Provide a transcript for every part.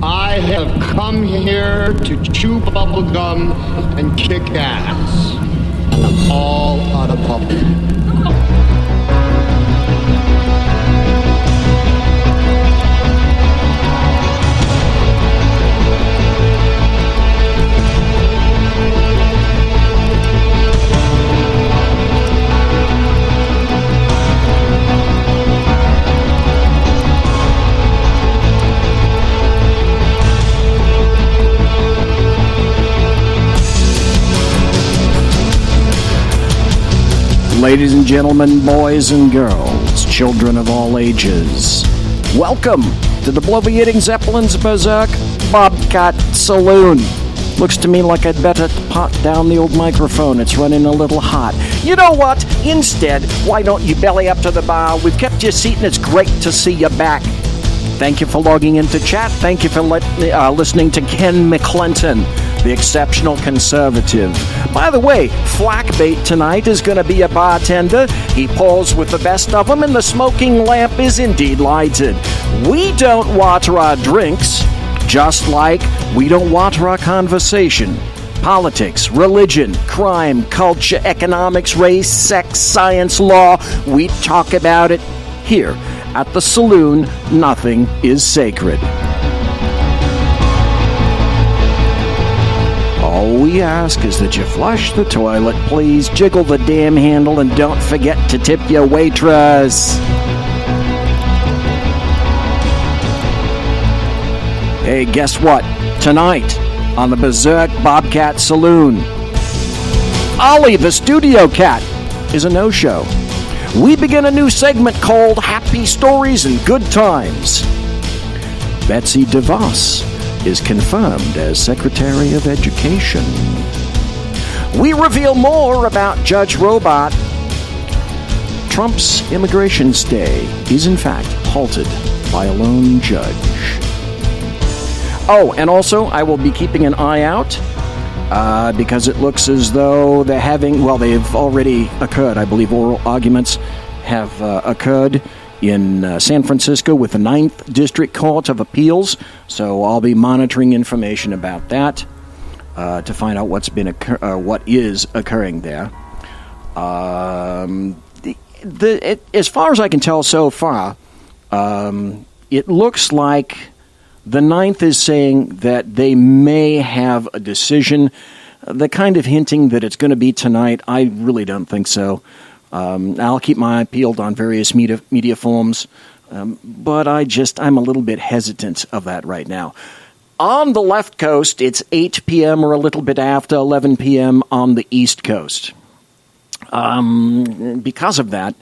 I have come here to chew bubble gum and kick ass. And I'm all out of bubble. Ladies and gentlemen, boys and girls, children of all ages, welcome to the bloviating Zeppelin's Berserk Bobcat Saloon. Looks to me like I'd better pot down the old microphone. It's running a little hot. You know what? Instead, why don't you belly up to the bar? We've kept your seat and it's great to see you back. Thank you for logging into chat. Thank you for listening to Ken McClinton, the exceptional conservative. By the way, Flackbait tonight is going to be a bartender. He pours with the best of them, and the smoking lamp is indeed lighted. We don't water our drinks, just like we don't water our conversation. Politics, religion, crime, culture, economics, race, sex, science, law, we talk about it here. At the Saloon, nothing is sacred. All we ask is that you flush the toilet, please, jiggle the damn handle, and don't forget to tip your waitress. Hey, guess what? Tonight, on the Berserk Bobcat Saloon, Ollie, the studio cat, is a no-show. We begin a new segment called Happy Stories and Good Times. Betsy DeVos is confirmed as Secretary of Education. We reveal more about Judge Robart. Trump's immigration stay is in fact halted by a lone judge. Oh, and also I will be keeping an eye out because it looks as though they're having, well, they've already occurred. I believe oral arguments have occurred in San Francisco with the 9th District Court of Appeals. So I'll be monitoring information about that to find out what is occurring there. As far as I can tell so far, it looks like the 9th is saying that they may have a decision. The kind of hinting that it's going to be tonight, I really don't think so. I'll keep my eye peeled on various media forms, but I'm a little bit hesitant of that right now. On the left coast, it's 8 p.m. or a little bit after 11 p.m. on the East Coast. Because of that,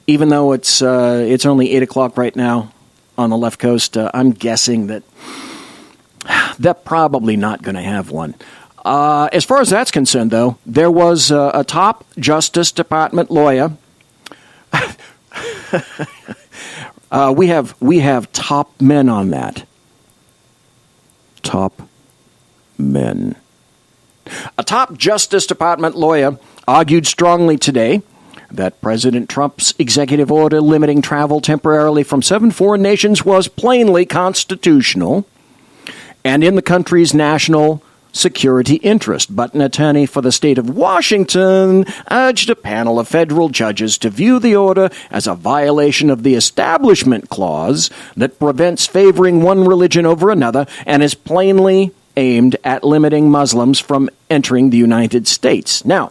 even though it's only 8 o'clock right now on the left coast, I'm guessing that they're probably not going to have one. As far as that's concerned, though, there was a top Justice Department lawyer. We have top men on that. Top men. A top Justice Department lawyer argued strongly today that President Trump's executive order limiting travel temporarily from 7 foreign nations was plainly constitutional and in the country's national security interest. But an attorney for the state of Washington urged a panel of federal judges to view the order as a violation of the Establishment Clause that prevents favoring one religion over another and is plainly aimed at limiting Muslims from entering the United States. Now,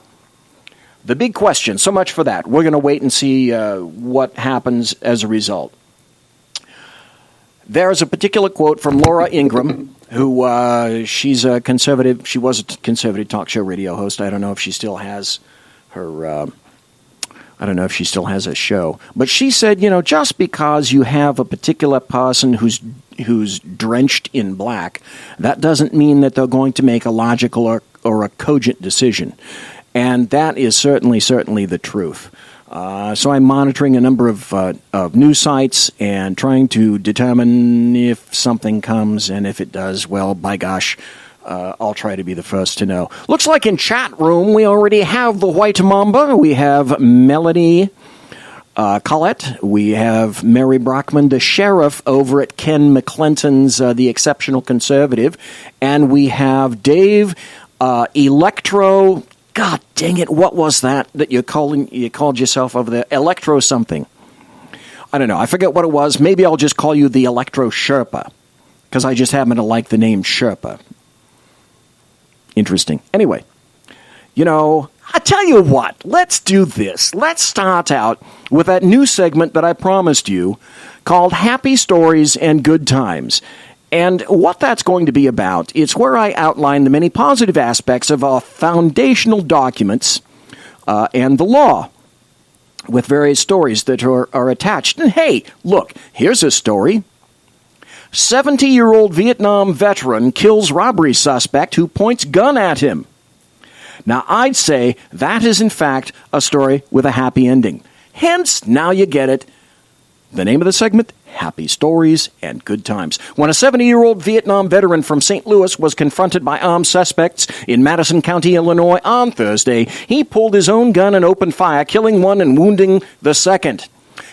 the big question, so much for that. We're going to wait and see what happens as a result. There's a particular quote from Laura Ingraham, who she's a conservative. She was a conservative talk show radio host. I don't know if she still has her. I don't know if she still has a show. But she said, just because you have a particular person who's drenched in black, that doesn't mean that they're going to make a logical or a cogent decision. And that is certainly the truth. So I'm monitoring a number of news sites and trying to determine if something comes, and if it does, well, by gosh, I'll try to be the first to know. Looks like in chat room we already have the White Mamba. We have Melanie Colette. We have Mary Brockman, the sheriff over at Ken McClinton's The Exceptional Conservative. And we have Dave Electro. God dang it, what was that you called yourself over there? Electro something. I don't know. I forget what it was. Maybe I'll just call you the Electro Sherpa, because I just happen to like the name Sherpa. Interesting. Anyway, I tell you what. Let's do this. Let's start out with that new segment that I promised you called Happy Stories and Good Times. And what that's going to be about, it's where I outline the many positive aspects of our foundational documents and the law, with various stories that are attached. And hey, look, here's a story. 70-year-old Vietnam veteran kills robbery suspect who points gun at him. Now, I'd say that is, in fact, a story with a happy ending. Hence, now you get it. The name of the segment, Happy Stories and Good Times. When a 70-year-old Vietnam veteran from St. Louis was confronted by armed suspects in Madison County, Illinois on Thursday, he pulled his own gun and opened fire, killing one and wounding the second.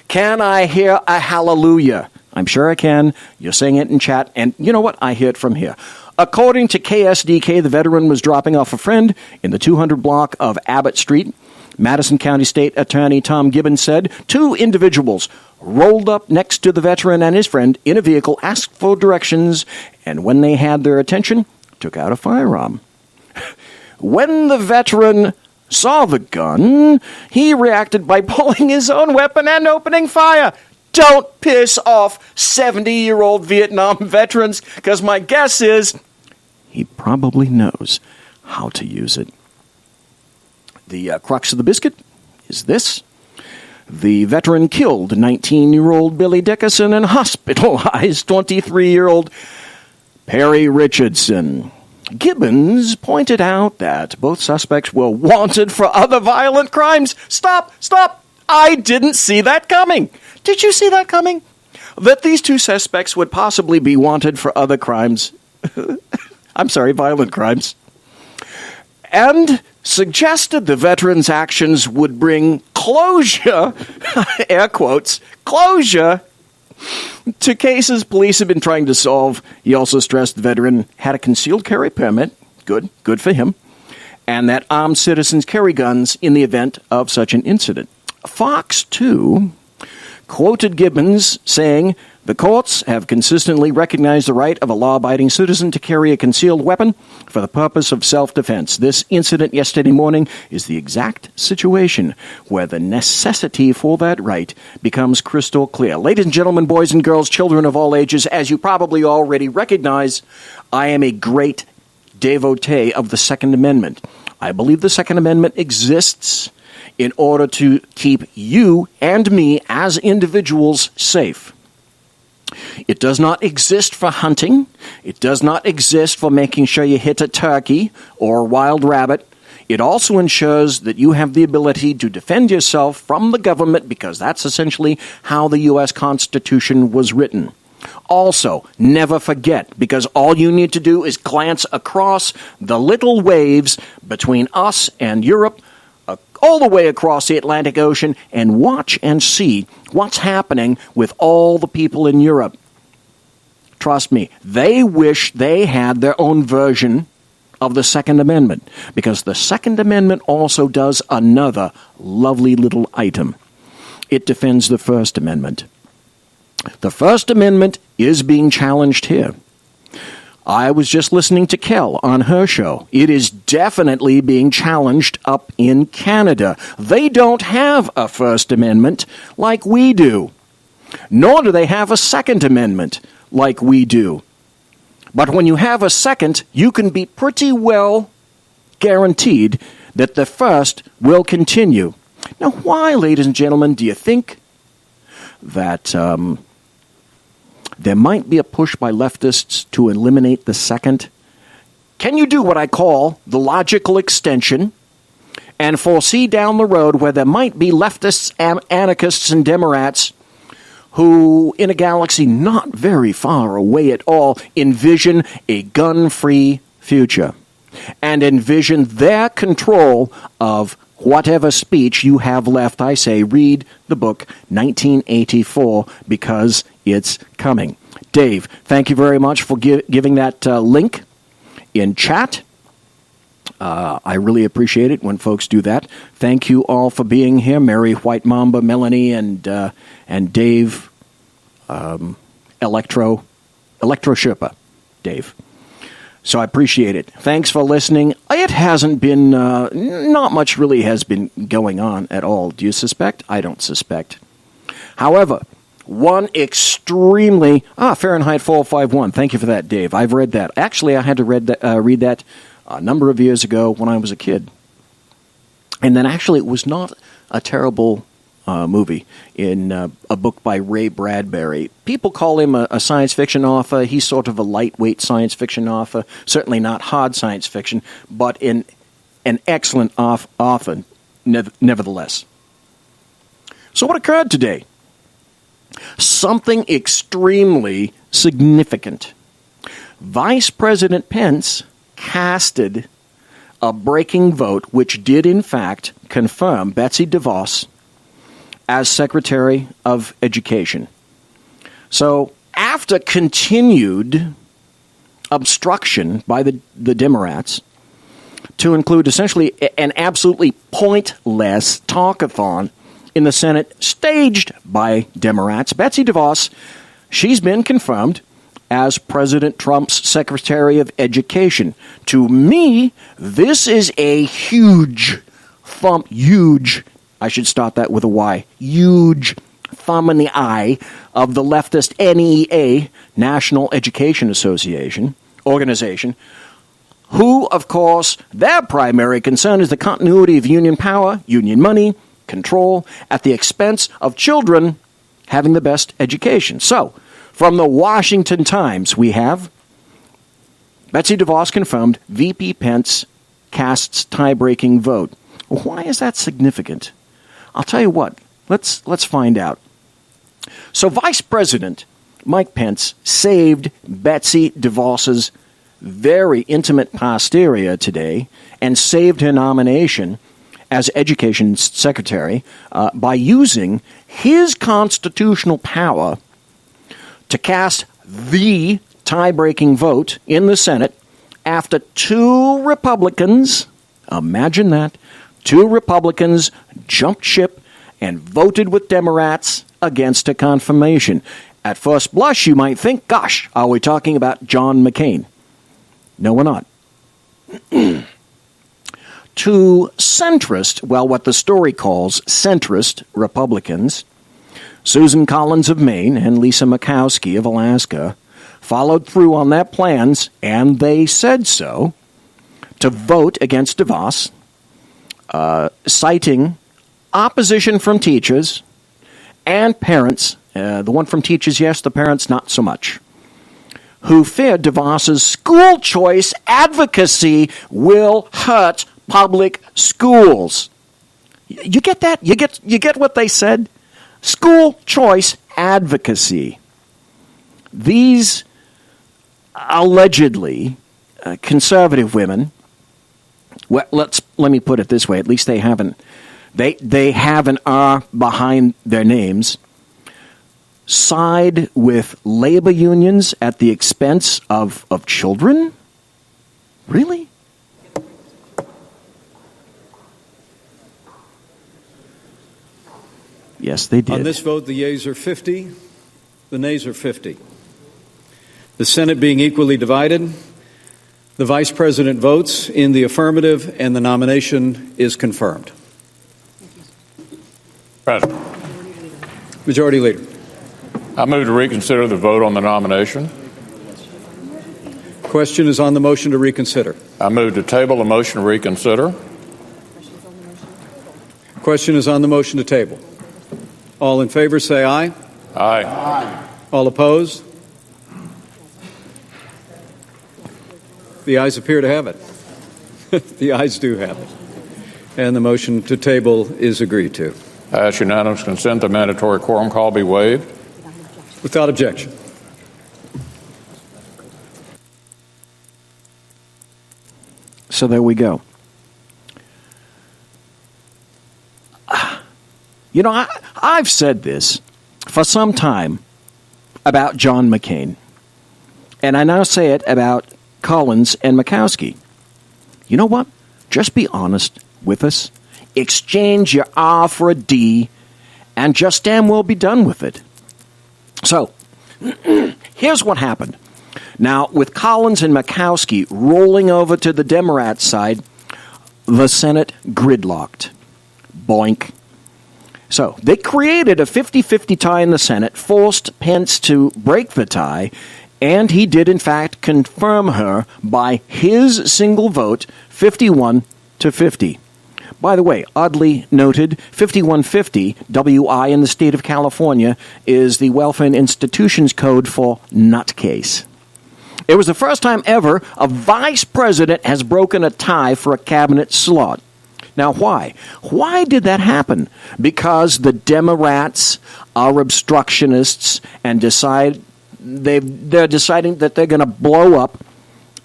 Can I hear a hallelujah? I'm sure I can. You're saying it in chat, and you know what? I hear it from here. According to KSDK, the veteran was dropping off a friend in the 200 block of Abbott Street. Madison County State Attorney Tom Gibbons said 2 individuals rolled up next to the veteran and his friend in a vehicle, asked for directions, and when they had their attention, took out a firearm. When the veteran saw the gun, he reacted by pulling his own weapon and opening fire. Don't piss off 70-year-old Vietnam veterans, because my guess is he probably knows how to use it. The crux of the biscuit is this. The veteran killed 19-year-old Billy Dickerson and hospitalized 23-year-old Perry Richardson. Gibbons pointed out that both suspects were wanted for other violent crimes. Stop! I didn't see that coming. Did you see that coming? That these 2 suspects would possibly be wanted for other crimes. Violent crimes. And suggested the veteran's actions would bring closure, air quotes, closure, to cases police have been trying to solve. He also stressed the veteran had a concealed carry permit, good for him, and that armed citizens carry guns in the event of such an incident. Fox 2 quoted Gibbons saying, "The courts have consistently recognized the right of a law-abiding citizen to carry a concealed weapon for the purpose of self-defense. This incident yesterday morning is the exact situation where the necessity for that right becomes crystal clear." Ladies and gentlemen, boys and girls, children of all ages, as you probably already recognize, I am a great devotee of the Second Amendment. I believe the Second Amendment exists in order to keep you and me as individuals safe. It does not exist for hunting. It does not exist for making sure you hit a turkey or a wild rabbit. It also ensures that you have the ability to defend yourself from the government, because that's essentially how the U.S. Constitution was written. Also, never forget, because all you need to do is glance across the little waves between us and Europe, all the way across the Atlantic Ocean, and watch and see what's happening with all the people in Europe. Trust me, they wish they had their own version of the Second Amendment, because the Second Amendment also does another lovely little item. It defends the First Amendment. The First Amendment is being challenged here. I was just listening to Kel on her show. It is definitely being challenged up in Canada. They don't have a First Amendment like we do, nor do they have a Second Amendment like we do. But when you have a second, you can be pretty well guaranteed that the first will continue. Now, why, ladies and gentlemen, do you think that there might be a push by leftists to eliminate the second? Can you do what I call the logical extension and foresee down the road where there might be leftists, anarchists, and Democrats who, in a galaxy not very far away at all, envision a gun-free future? and envision their control of whatever speech you have left, I say read the book 1984 because it's coming. Dave, thank you very much for giving that link in chat. I really appreciate it when folks do that. Thank you all for being here. Mary White Mamba, Melanie, and Dave, Electro Sherpa, Dave. So I appreciate it. Thanks for listening. It hasn't been, not much really has been going on at all. Do you suspect? I don't suspect. However, one extremely, Fahrenheit 451. Thank you for that, Dave. I've read that. Actually, I had to read that a number of years ago when I was a kid. And then actually it was not a terrible movie in a book by Ray Bradbury. People call him a science fiction author. He's sort of a lightweight science fiction author, certainly not hard science fiction, but an excellent author nevertheless. So what occurred today? Something extremely significant. Vice President Pence casted a breaking vote which did in fact confirm Betsy DeVos as Secretary of Education. So after continued obstruction by the Democrats to include essentially an absolutely pointless talkathon in the Senate staged by Democrats, Betsy DeVos, she's been confirmed as President Trump's Secretary of Education. To me, this is a huge, I should start that with a Y, huge thumb in the eye of the leftist NEA, National Education Organization, who, of course, their primary concern is the continuity of union power, union money, control, at the expense of children having the best education. So, from the Washington Times, we have Betsy DeVos confirmed VP Pence casts tie-breaking vote. Why is that significant? I'll tell you what. Let's find out. So Vice President Mike Pence saved Betsy DeVos's very intimate posterior today and saved her nomination as Education Secretary by using his constitutional power to cast the tie-breaking vote in the Senate after two Republicans, imagine that, two Republicans jumped ship and voted with Democrats against a confirmation. At first blush, you might think, gosh, are we talking about John McCain? No, we're not. Two centrist, well, what the story calls centrist Republicans, Susan Collins of Maine and Lisa Murkowski of Alaska, followed through on their plans, and they said so, to vote against DeVos, citing opposition from teachers and parents, the one from teachers, yes, the parents, not so much, who feared DeVos's school choice advocacy will hurt public schools. You get that? You get what they said? School choice advocacy. These allegedly conservative women, well, let me put it this way, at least they have an R behind their names, side with labor unions at the expense of children? Really? Yes, they did. On this vote, the yeas are 50, the nays are 50. The Senate being equally divided, the Vice President votes in the affirmative and the nomination is confirmed. President. Majority Leader. I move to reconsider the vote on the nomination. Question is on the motion to reconsider. I move to table the motion to reconsider. Question is on the motion to table. All in favor say aye. Aye. Aye. All opposed? The ayes appear to have it. The ayes do have it. And the motion to table is agreed to. I ask unanimous consent the mandatory quorum call be waived. Without objection. So there we go. You know, I've said this for some time about John McCain, and I now say it about Collins and Murkowski. You know what? Just be honest with us. Exchange your R for a D, and just damn well be done with it. So, here's what happened. Now, with Collins and Murkowski rolling over to the Democrat side, the Senate gridlocked. Boink. So, they created a 50-50 tie in the Senate, forced Pence to break the tie, and he did, in fact, confirm her by his single vote, 51-50. By the way, oddly noted, 5150, WI in the state of California, is the Welfare and Institutions Code for nutcase. It was the first time ever a vice president has broken a tie for a cabinet slot. Now, why? Why did that happen? Because the Democrats are obstructionists and they're deciding that they're going to blow up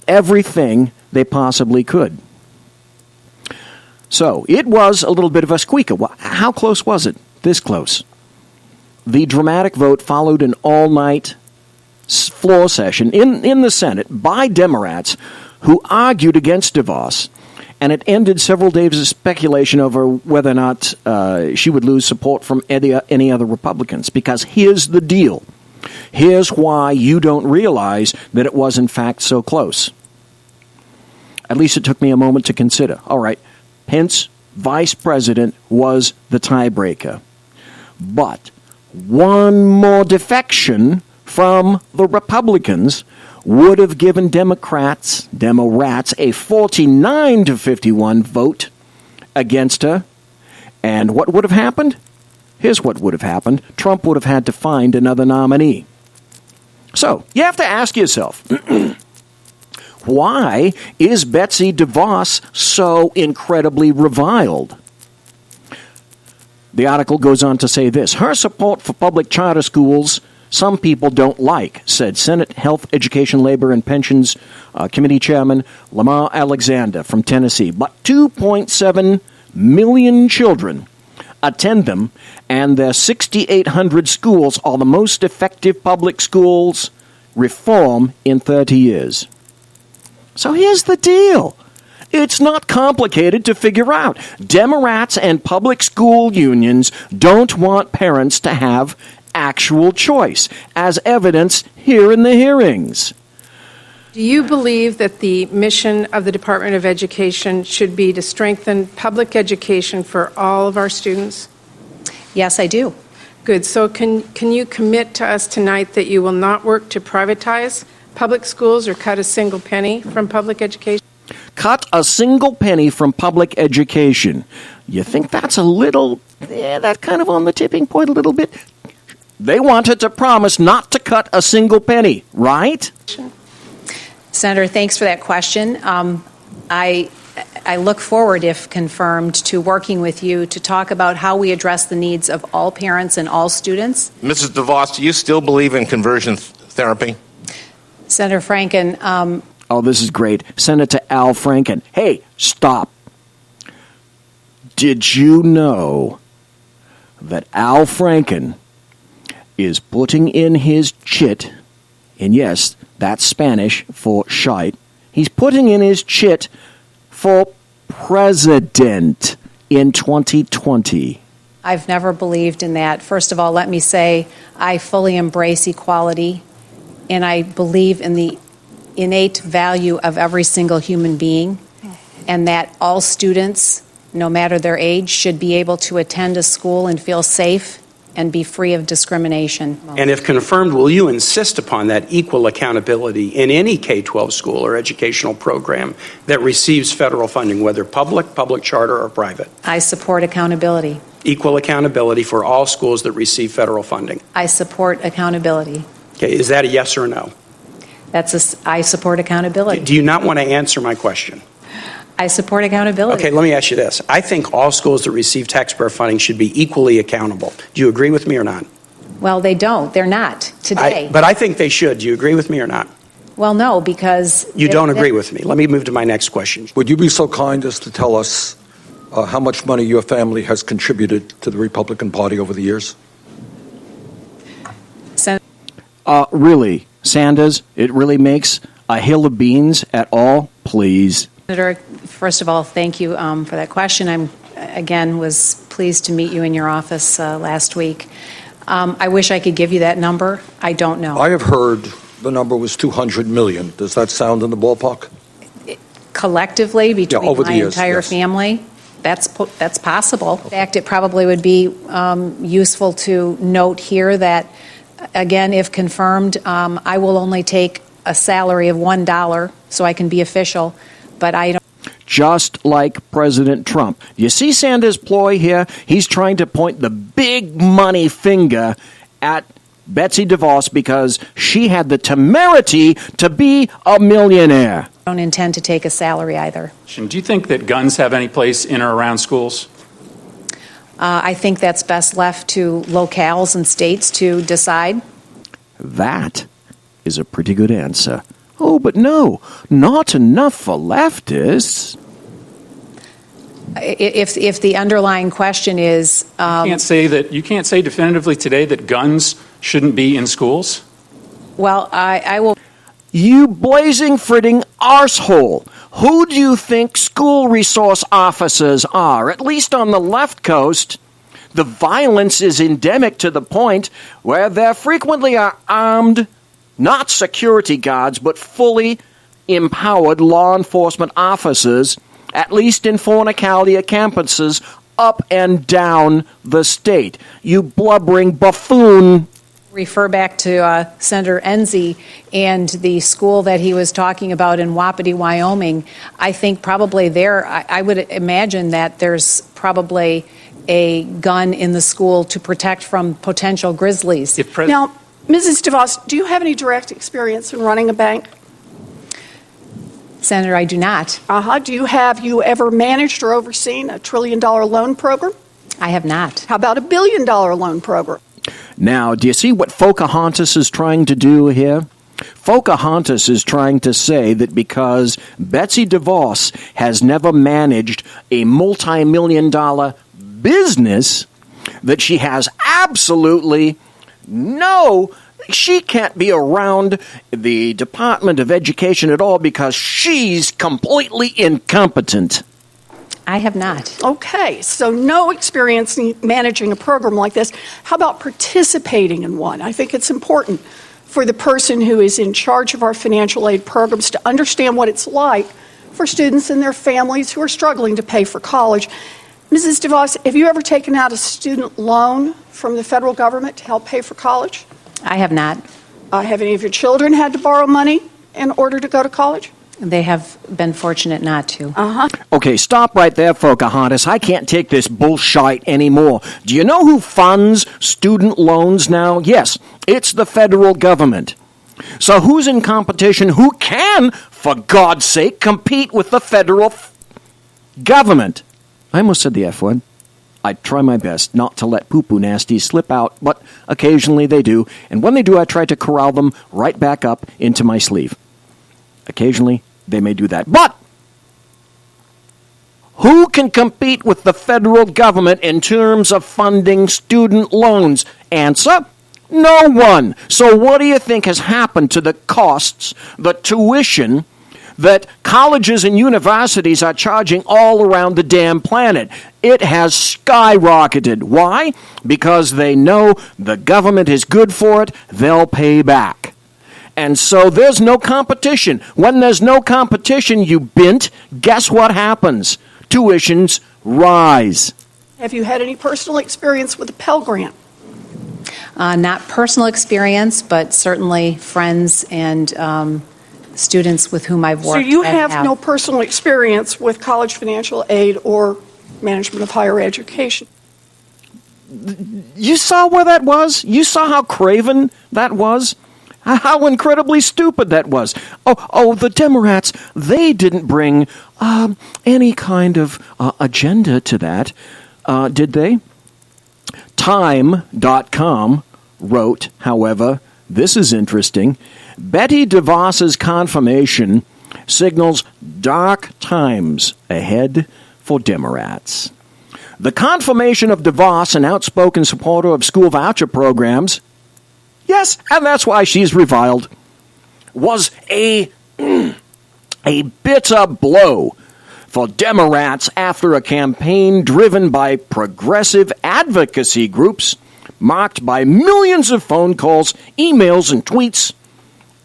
everything they possibly could. So, it was a little bit of a squeaker. How close was it? This close. The dramatic vote followed an all-night floor session in the Senate by Democrats who argued against DeVos, and it ended several days of speculation over whether or not she would lose support from any other Republicans. Because here's the deal. Here's why you don't realize that it was, in fact, so close. At least it took me a moment to consider. All right. Pence, vice president, was the tiebreaker. But one more defection from the Republicans would have given Democrats a 49-51 vote against her. And what would have happened? Here's what would have happened. Trump would have had to find another nominee. So, you have to ask yourself, why is Betsy DeVos so incredibly reviled? The article goes on to say this. Her support for public charter schools, some people don't like, said Senate Health, Education, Labor, and Pensions Committee Chairman Lamar Alexander from Tennessee. But 2.7 million children attend them, and their 6,800 schools are the most effective public schools reform in 30 years. So here's the deal. It's not complicated to figure out. Democrats and public school unions don't want parents to have actual choice, as evidenced here in the hearings. Do you believe that the mission of the Department of Education should be to strengthen public education for all of our students? Yes, I do. Good. So can you commit to us tonight that you will not work to privatize public schools or cut a single penny from public education? Cut a single penny from public education. You think that's a little, that kind of on the tipping point a little bit? They wanted to promise not to cut a single penny, right? Senator, thanks for that question. I look forward, if confirmed, to working with you to talk about how we address the needs of all parents and all students. Mrs. DeVos, do you still believe in conversion therapy? Senator Franken. Oh, this is great. Senator Al Franken. Hey, stop. Did you know that Al Franken is putting in his chit, and yes, that's Spanish for shite, he's putting in his chit for president in 2020. I've never believed in that. First of all, let me say I fully embrace equality, and I believe in the innate value of every single human being, and that all students, no matter their age, should be able to attend a school and feel safe and be free of discrimination. And if confirmed, will you insist upon that equal accountability in any K-12 school or educational program that receives federal funding, whether public charter, or private? I support accountability. Equal accountability for all schools that receive federal funding. I support accountability. Okay, is that a yes or a no? I support accountability. Do you not want to answer my question? I support accountability. Okay, let me ask you this. I think all schools that receive taxpayer funding should be equally accountable. Do you agree with me or not? Well, they don't. They're not today. But I think they should. Do you agree with me or not? Well, no, because... You don't agree with me. Let me move to my next question. Would you be so kind as to tell us how much money your family has contributed to the Republican Party over the years? Really, Sanders, it really makes a hill of beans at all, please. Senator, first of all, thank you for that question. Was pleased to meet you in your office last week. I wish I could give you that number. I don't know. I have heard the number was $200 million. Does that sound in the ballpark? Collectively, between over the my years, entire yes. family, that's possible. In fact, it probably would be useful to note here that, again, if confirmed, I will only take a salary of $1 so I can be official, but I don't. Just like President Trump. You see Sanders' ploy here? He's trying to point the big money finger at Betsy DeVos because she had the temerity to be a millionaire. I don't intend to take a salary either. Do you think that guns have any place in or around schools? I think that's best left to locales and states to decide. That is a pretty good answer. Oh, but no, not enough for leftists. If the underlying question is, You can't say definitively today that guns shouldn't be in schools. well, I will. You blazing fritting arsehole. Who do you think school resource officers are, at least on the left coast? The violence is endemic to the point where there frequently are armed, not security guards, but fully empowered law enforcement officers, at least in Fornicalia campuses, up and down the state. You blubbering buffoon. Refer back to Senator Enzi and the school that he was talking about in Wapiti, Wyoming. I think probably there, I would imagine that there's probably a gun in the school to protect from potential grizzlies. Now, Mrs. DeVos, do you have any direct experience in running a bank? Senator, I do not. Do you ever managed or overseen a $1 trillion loan program? I have not. How about a $1 billion loan program? Now, do you see what Pocahontas is trying to do here? Pocahontas is trying to say that because Betsy DeVos has never managed a multi-million-dollar business, that she has absolutely she can't be around the Department of Education at all because she's completely incompetent. I have not. Okay, so no experience in managing a program like this. How about participating in one? I think it's important for the person who is in charge of our financial aid programs to understand what it's like for students and their families who are struggling to pay for college. Mrs. DeVos, have you ever taken out a student loan from the federal government to help pay for college? I have not. Have any of your children had to borrow money in order to go to college? They have been fortunate not to. Okay, stop right there, Pocahontas. I can't take this bullshit anymore. Do you know who funds student loans now? Yes, it's the federal government. So who's in competition? Who can, for God's sake, compete with the federal government? I almost said the F word. I try my best not to let poo-poo nasties slip out, but occasionally they do. And when they do, I try to corral them right back up into my sleeve. Occasionally, they may do that. But who can compete with the federal government in terms of funding student loans? Answer: no one. So what do you think has happened to the costs, the tuition that colleges and universities are charging all around the damn planet? It has skyrocketed. Why? Because they know the government is good for it, they'll pay back. And so there's no competition. When there's no competition, you bint, guess what happens? Tuitions rise. Have you had any personal experience with the Pell Grant? Not personal experience, but certainly friends and students with whom I've worked. So you have no personal experience with college financial aid or management of higher education? You saw where that was? You saw how craven that was? How incredibly stupid that was. Oh, the Democrats, they didn't bring any kind of agenda to that, did they? Time.com wrote, however, this is interesting. Betty DeVos's confirmation signals dark times ahead for Democrats. The confirmation of DeVos, an outspoken supporter of school voucher programs, yes, and that's why she's reviled, was a bitter blow for Democrats after a campaign driven by progressive advocacy groups, marked by millions of phone calls, emails, and tweets,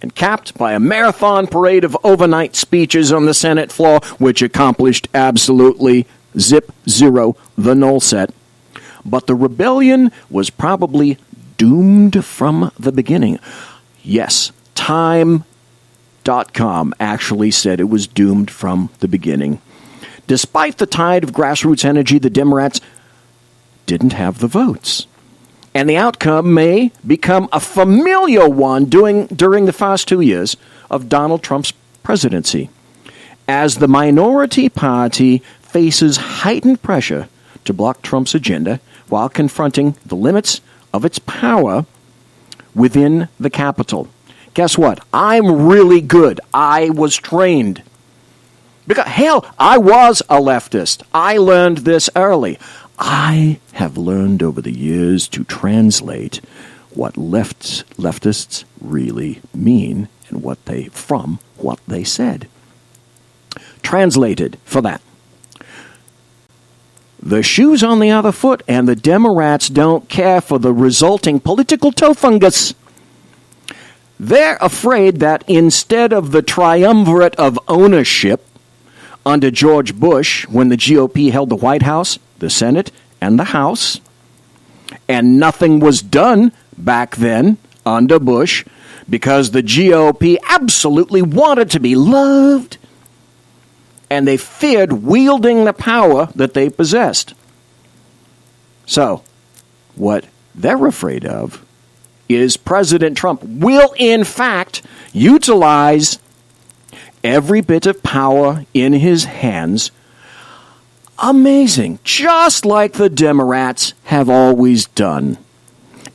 and capped by a marathon parade of overnight speeches on the Senate floor, which accomplished absolutely zip-zero the null set. But the rebellion was probably doomed from the beginning. Yes, Time.com actually said it was doomed from the beginning. Despite the tide of grassroots energy, the Democrats didn't have the votes. And the outcome may become a familiar one during the first 2 years of Donald Trump's presidency, as the minority party faces heightened pressure to block Trump's agenda while confronting the limits of its power within the Capitol. Guess what? I'm really good. I was trained. Because, hell, I was a leftist. I learned this early. I have learned over the years to translate what leftists really mean and what they said. Translated for that. The shoe's on the other foot, and the Democrats don't care for the resulting political toe fungus. They're afraid that instead of the triumvirate of ownership under George Bush, when the GOP held the White House, the Senate, and the House, and nothing was done back then under Bush because the GOP absolutely wanted to be loved, and they feared wielding the power that they possessed. So, what they're afraid of is President Trump will, in fact, utilize every bit of power in his hands. Amazing, just like the Democrats have always done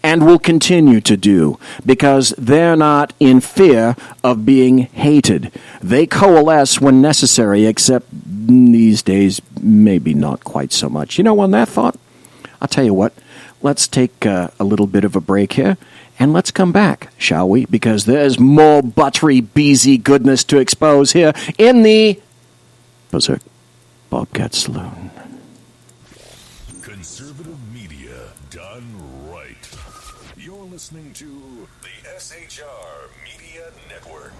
and will continue to do, because they're not in fear of being hated. They coalesce when necessary, except these days, maybe not quite so much. You know, on that thought, I'll tell you what, let's take a little bit of a break here, and let's come back, shall we? Because there's more buttery, beesy goodness to expose here in the Berserk Bobcat Saloon. Conservative media done right. You're listening to the SHR Media Network.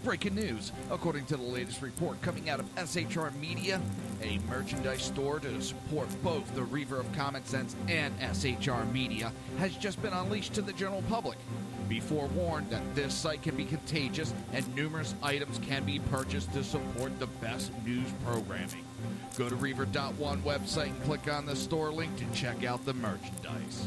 Breaking news. According to the latest report coming out of SHR Media, a merchandise store to support both the Reaver of Common Sense and SHR Media has just been unleashed to the general public. Be forewarned that this site can be contagious and numerous items can be purchased to support the best news programming. Go to Reaver.one website and click on the store link to check out the merchandise.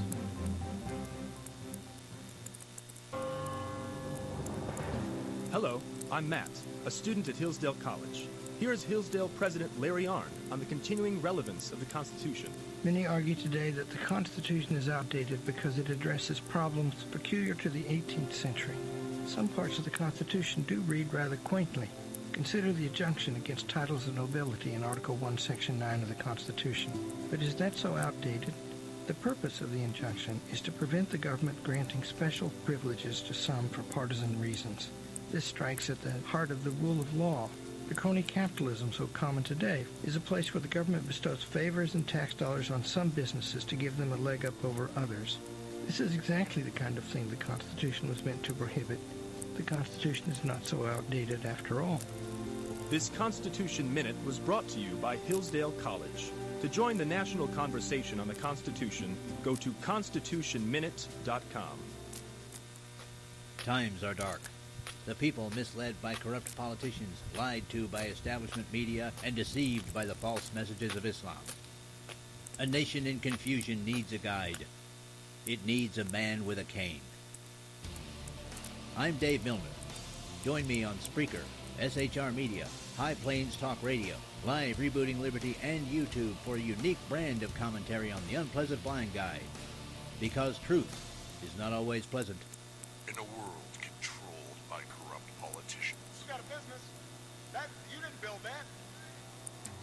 Hello, I'm Matt, a student at Hillsdale College. Here is Hillsdale President Larry Arnn on the continuing relevance of the Constitution. Many argue today that the Constitution is outdated because it addresses problems peculiar to the 18th century. Some parts of the Constitution do read rather quaintly. Consider the injunction against titles of nobility in Article 1, Section 9 of the Constitution. But is that so outdated? The purpose of the injunction is to prevent the government granting special privileges to some for partisan reasons. This strikes at the heart of the rule of law. The crony capitalism so common today is a place where the government bestows favors and tax dollars on some businesses to give them a leg up over others. This is exactly the kind of thing the Constitution was meant to prohibit. The Constitution is not so outdated after all. This Constitution Minute was brought to you by Hillsdale College. To join the national conversation on the Constitution, go to constitutionminute.com. Times are dark. The people misled by corrupt politicians, lied to by establishment media, and deceived by the false messages of Islam. A nation in confusion needs a guide. It needs a man with a cane. I'm Dave Milner. Join me on Spreaker, SHR Media, High Plains Talk Radio, Live Rebooting Liberty, and YouTube for a unique brand of commentary on the Unpleasant Blind Guide. because truth is not always pleasant. In a world controlled by corrupt politicians. You got a business. You didn't build that.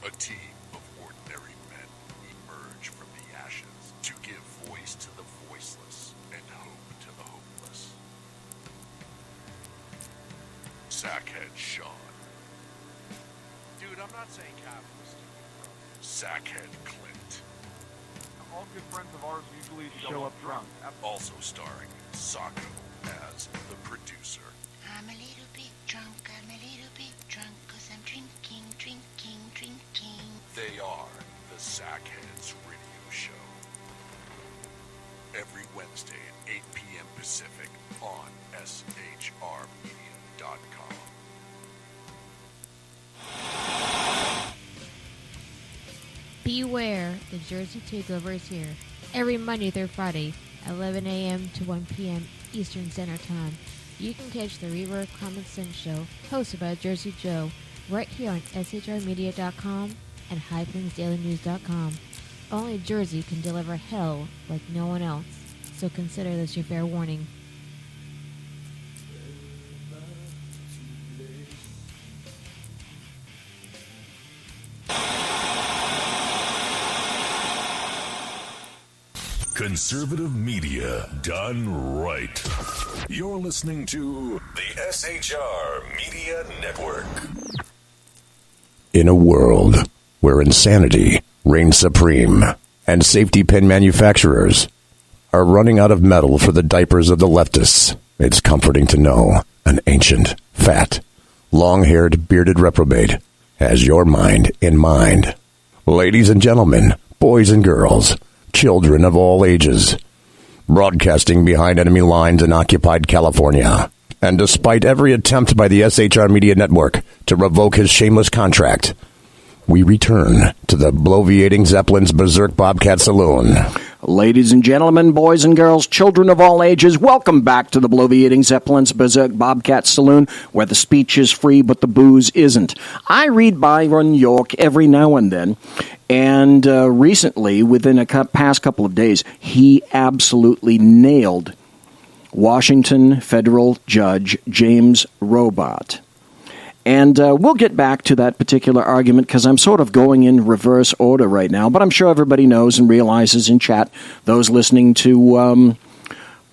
A team of ordinary men emerge from the ashes to give voice to the voiceless and hope to the hopeless. Sackhead Sean. Dude, I'm not saying capitalist. Sackhead Clint. All good friends of ours usually show up drunk. Also starring Sacco as the producer. I'm a little bit drunk, 'cause I'm drinking. They are the Sackheads Radio Show. Every Wednesday at 8 p.m. Pacific on shrmedia.com. Beware, the Jersey Takeover is here. Every Monday through Friday, 11 a.m. to 1 p.m. Eastern Standard Time. You can catch the Reaver of Common Sense show, hosted by Jersey Joe, right here on shrmedia.com and highplains.dailynews.com. Only Jersey can deliver hell like no one else, so consider this your fair warning. Conservative media done right. You're listening to the SHR Media Network. In a world where insanity reigns supreme and safety pin manufacturers are running out of metal for the diapers of the leftists, it's comforting to know an ancient, fat, long-haired, bearded reprobate has your mind in mind. Ladies and gentlemen, boys and girls, children of all ages, broadcasting behind enemy lines in occupied California. And despite every attempt by the SHR Media Network to revoke his shameless contract, we return to the bloviating Zeppelin's Berserk Bobcat Saloon. Ladies and gentlemen, boys and girls, children of all ages, welcome back to the bloviating Zeppelin's Berserk Bobcat Saloon, where the speech is free but the booze isn't. I read Byron York every now and then, and recently, within a past couple of days, he absolutely nailed Washington federal judge James Robart. And we'll get back to that particular argument because I'm sort of going in reverse order right now. But I'm sure everybody knows and realizes in chat, those listening to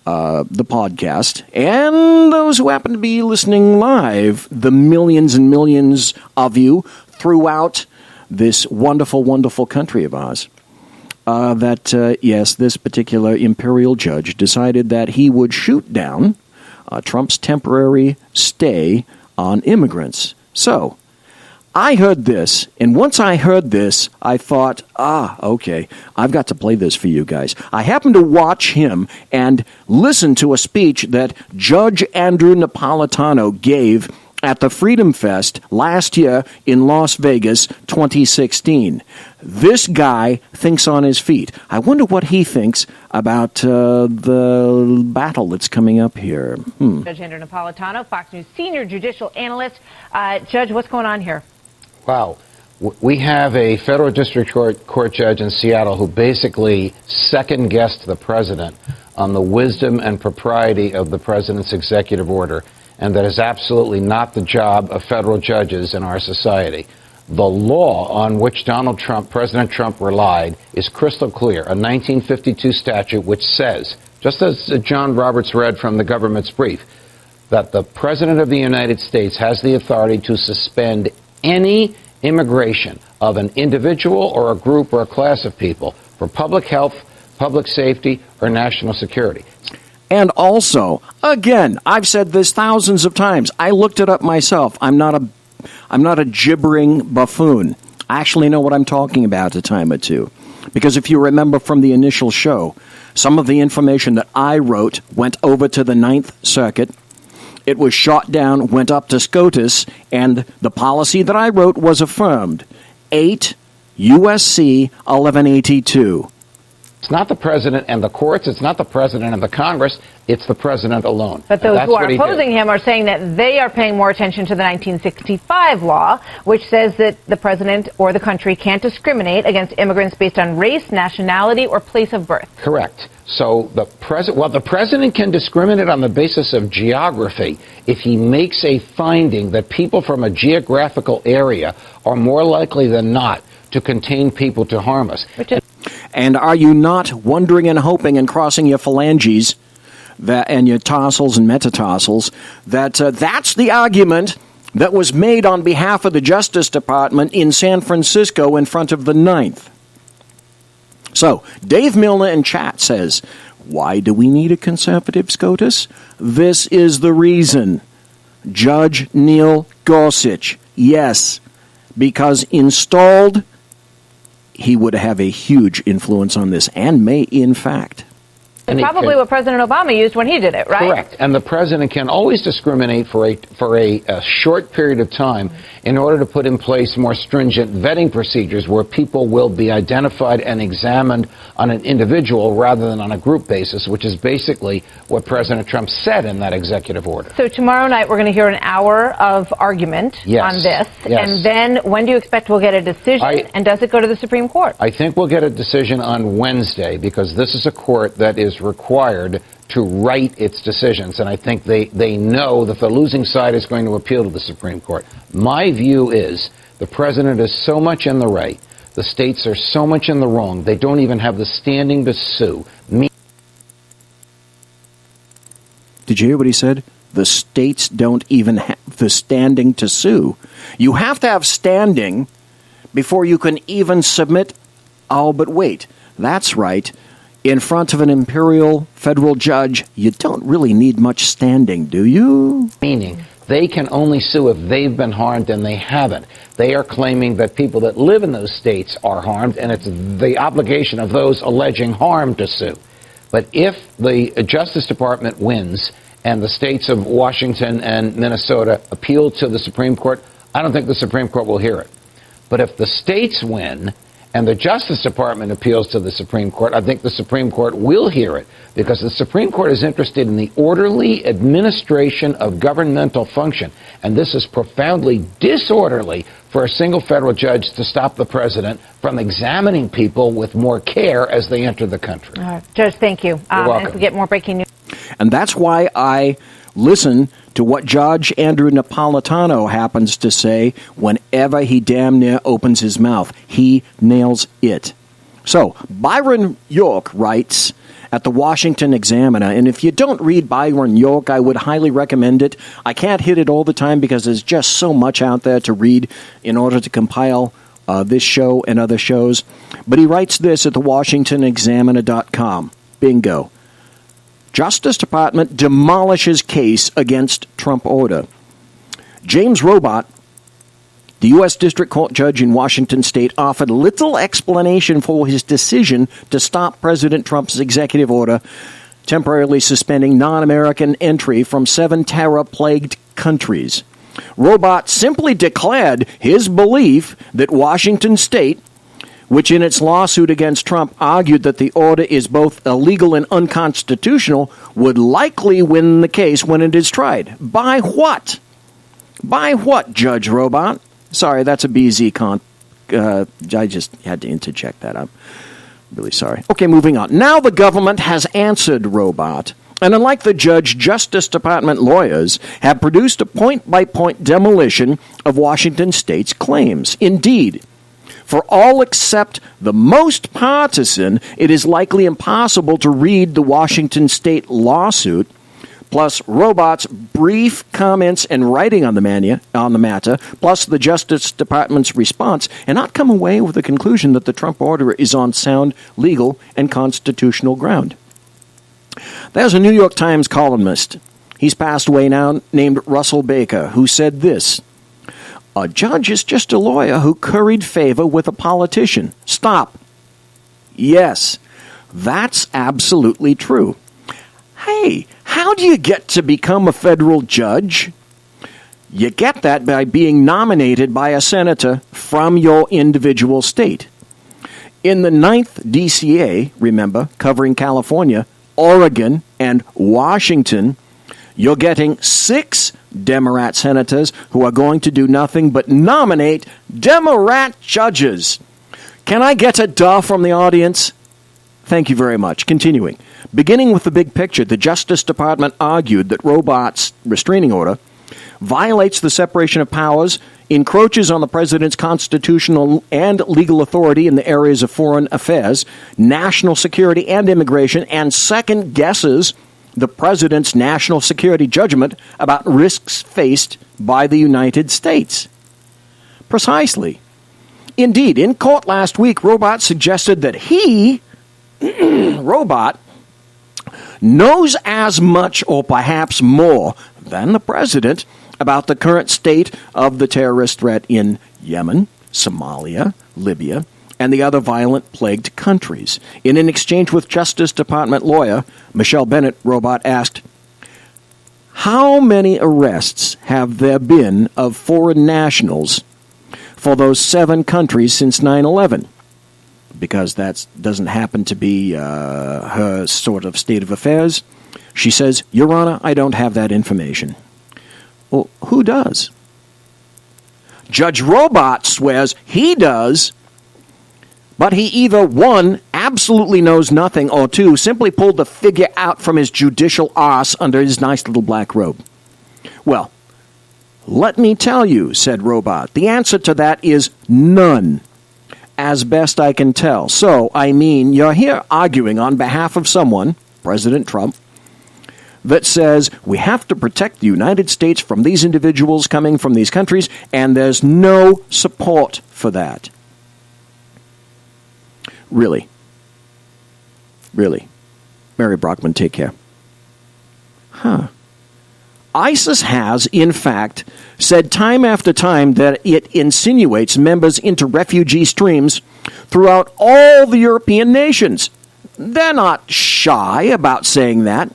the podcast, and those who happen to be listening live, the millions and millions of you throughout this wonderful, wonderful country of ours, yes, this particular imperial judge decided that he would shoot down Trump's temporary stay on immigrants. So, I heard this, and once I heard this, I thought, okay, I've got to play this for you guys. I happened to watch him and listen to a speech that Judge Andrew Napolitano gave at the Freedom Fest last year in Las Vegas, 2016. This guy thinks on his feet. I wonder what he thinks about the battle that's coming up here. Judge Andrew Napolitano, Fox News senior judicial analyst. Judge, what's going on here? Wow. We have a federal district court judge in Seattle who basically second-guessed the president on the wisdom and propriety of the president's executive order. And that is absolutely not the job of federal judges in our society. The law on which President Trump relied is crystal clear, a 1952 statute which says, just as John Roberts read from the government's brief, that the President of the United States has the authority to suspend any immigration of an individual or a group or a class of people for public health, public safety, or national security. And also, again, I've said this thousands of times. I looked it up myself. I'm not a gibbering buffoon. I actually know what I'm talking about a time or two. Because if you remember from the initial show, some of the information that I wrote went over to the Ninth Circuit. It was shot down, went up to SCOTUS, and the policy that I wrote was affirmed. 8 U.S.C. 1182. It's not the president and the courts. It's not the president and the Congress. It's the president alone. But those who are opposing him are saying that they are paying more attention to the 1965 law, which says that the president or the country can't discriminate against immigrants based on race, nationality, or place of birth. Correct. So the president can discriminate on the basis of geography if he makes a finding that people from a geographical area are more likely than not to contain people to harm us. And are you not wondering and hoping and crossing your phalanges and your tarsals and metatarsals that that's the argument that was made on behalf of the Justice Department in San Francisco in front of the 9th? So, Dave Milner in chat says, why do we need a conservative SCOTUS? This is the reason. Judge Neil Gorsuch. Yes, because installed, he would have a huge influence on this and may, in fact. It's probably what President Obama used when he did it, right? Correct. And the president can always discriminate for a short period of time in order to put in place more stringent vetting procedures where people will be identified and examined on an individual rather than on a group basis, which is basically what President Trump said in that executive order. So tomorrow night we're going to hear an hour of argument on this. Yes. And then when do you expect we'll get a decision? And does it go to the Supreme Court? I think we'll get a decision on Wednesday because this is a court that is required to write its decisions, and I think they know that the losing side is going to appeal to the Supreme Court. My view is the president is so much in the right, the states are so much in the wrong, they don't even have the standing to sue. Did you hear what he said? The states don't even have the standing to sue. You have to have standing before you can even submit. Oh, but wait, that's right. In front of an imperial federal judge, you don't really need much standing, do you? Meaning, they can only sue if they've been harmed, and they haven't. They are claiming that people that live in those states are harmed, and it's the obligation of those alleging harm to sue. But if the Justice Department wins and the states of Washington and Minnesota appeal to the Supreme Court, I don't think the Supreme Court will hear it. But if the states win and the Justice Department appeals to the Supreme Court, I think the Supreme Court will hear it because the Supreme Court is interested in the orderly administration of governmental function. And this is profoundly disorderly for a single federal judge to stop the president from examining people with more care as they enter the country. All right. Judge, thank you. You're welcome. And if we get more breaking news. And that's why I listen to what Judge Andrew Napolitano happens to say whenever he damn near opens his mouth. He nails it. So, Byron York writes at the Washington Examiner, and if you don't read Byron York, I would highly recommend it. I can't hit it all the time because there's just so much out there to read in order to compile this show and other shows. But he writes this at the WashingtonExaminer.com. Bingo. Justice Department demolishes case against Trump order. James Robart, the U.S. District Court judge in Washington state, offered little explanation for his decision to stop President Trump's executive order temporarily suspending non-American entry from 7 terror-plagued countries. Robart simply declared his belief that Washington state, which in its lawsuit against Trump argued that the order is both illegal and unconstitutional, would likely win the case when it is tried. By what? By what, Judge Robart? Sorry, that's a BZ I just had to interject that. I'm really sorry. Okay, moving on. Now the government has answered Robart, and unlike the judge, Justice Department lawyers have produced a point-by-point demolition of Washington state's claims. Indeed, for all except the most partisan, it is likely impossible to read the Washington state lawsuit, plus Robart's brief comments and writing on the matter, plus the Justice Department's response, and not come away with the conclusion that the Trump order is on sound legal and constitutional ground. There's a New York Times columnist, he's passed away now, named Russell Baker, who said this: "A judge is just a lawyer who curried favor with a politician." Stop. Yes, that's absolutely true. Hey, how do you get to become a federal judge? You get that by being nominated by a senator from your individual state. In the 9th DCA, remember, covering California, Oregon, and Washington, you're getting 6 Democrat senators who are going to do nothing but nominate Democrat judges. Can I get a duh from the audience? Thank you very much. Continuing. Beginning with the big picture, the Justice Department argued that Robart's restraining order violates the separation of powers, encroaches on the president's constitutional and legal authority in the areas of foreign affairs, national security and immigration, and second guesses the president's national security judgment about risks faced by the United States. Precisely. Indeed, in court last week, Robart suggested that he, Robart, knows as much or perhaps more than the president about the current state of the terrorist threat in Yemen, Somalia, Libya, and the other violent-plagued countries. In an exchange with Justice Department lawyer Michelle Bennett, Robart asked, "How many arrests have there been of foreign nationals for those 7 countries since 9/11? Because that doesn't happen to be her sort of state of affairs. She says, "Your Honor, I don't have that information." Well, who does? Judge Robart swears he does, but he either, 1, absolutely knows nothing, or 2, simply pulled the figure out from his judicial arse under his nice little black robe. Well, let me tell you, said Robart, the answer to that is none, as best I can tell. So, I mean, you're here arguing on behalf of someone, President Trump, that says we have to protect the United States from these individuals coming from these countries, and there's no support for that. Really? Really? Mary Brockman, take care. ISIS has, in fact, said time after time that it insinuates members into refugee streams throughout all the European nations. They're not shy about saying that.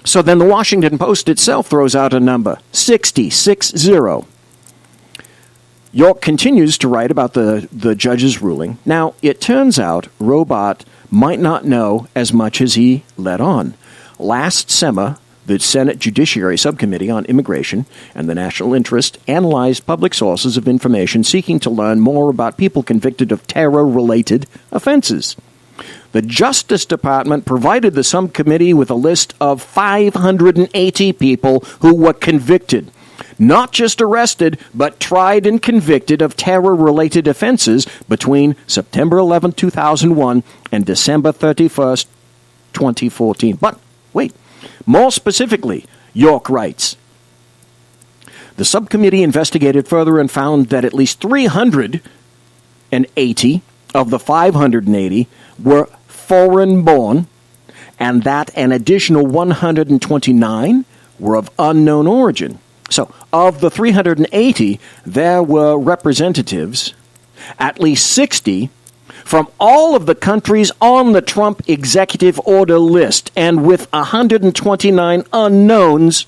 So then the Washington Post itself throws out a number, 60. York continues to write about the judge's ruling. Now, it turns out Robart might not know as much as he let on. Last summer, the Senate Judiciary Subcommittee on Immigration and the National Interest analyzed public sources of information seeking to learn more about people convicted of terror-related offenses. The Justice Department provided the subcommittee with a list of 580 people who were convicted, not just arrested, but tried and convicted of terror-related offenses between September 11, 2001 and December 31st, 2014. But, wait, more specifically, York writes, the subcommittee investigated further and found that at least 380 of the 580 were foreign-born, and that an additional 129 were of unknown origin. So, of the 380, there were representatives, at least 60, from all of the countries on the Trump executive order list, and with 129 unknowns,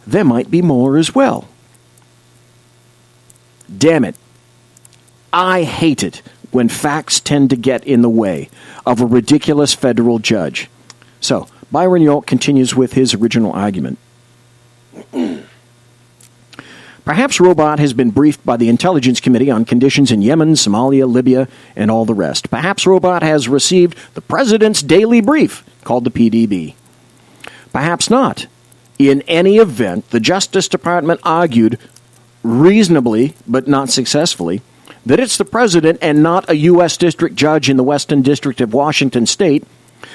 there might be more as well. Damn it. I hate it when facts tend to get in the way of a ridiculous federal judge. So, Byron York continues with his original argument. Perhaps Robart has been briefed by the Intelligence Committee on conditions in Yemen, Somalia, Libya, and all the rest. Perhaps Robart has received the President's daily brief, called the PDB. Perhaps not. In any event, the Justice Department argued, reasonably but not successfully, that it's the President and not a U.S. District Judge in the Western District of Washington State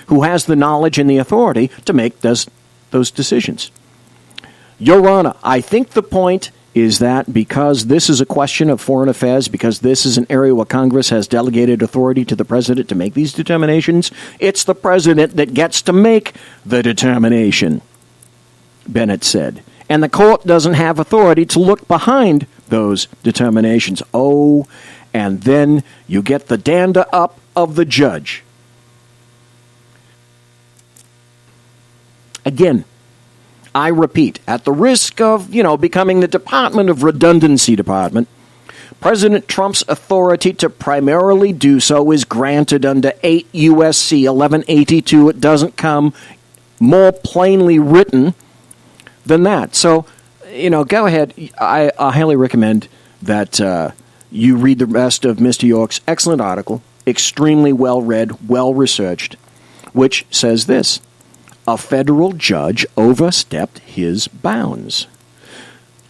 who has the knowledge and the authority to make those decisions. Your Honor, I think the point is that because this is a question of foreign affairs, because this is an area where Congress has delegated authority to the President to make these determinations, it's the President that gets to make the determination, Bennett said. And the court doesn't have authority to look behind those determinations. Oh, and then you get the dander up of the judge. Again, I repeat, at the risk of, becoming the Department of Redundancy Department, President Trump's authority to primarily do so is granted under 8 U.S.C. 1182. It doesn't come more plainly written than that. So, go ahead. I highly recommend that you read the rest of Mr. York's excellent article, extremely well read, well researched, which says this: a federal judge overstepped his bounds.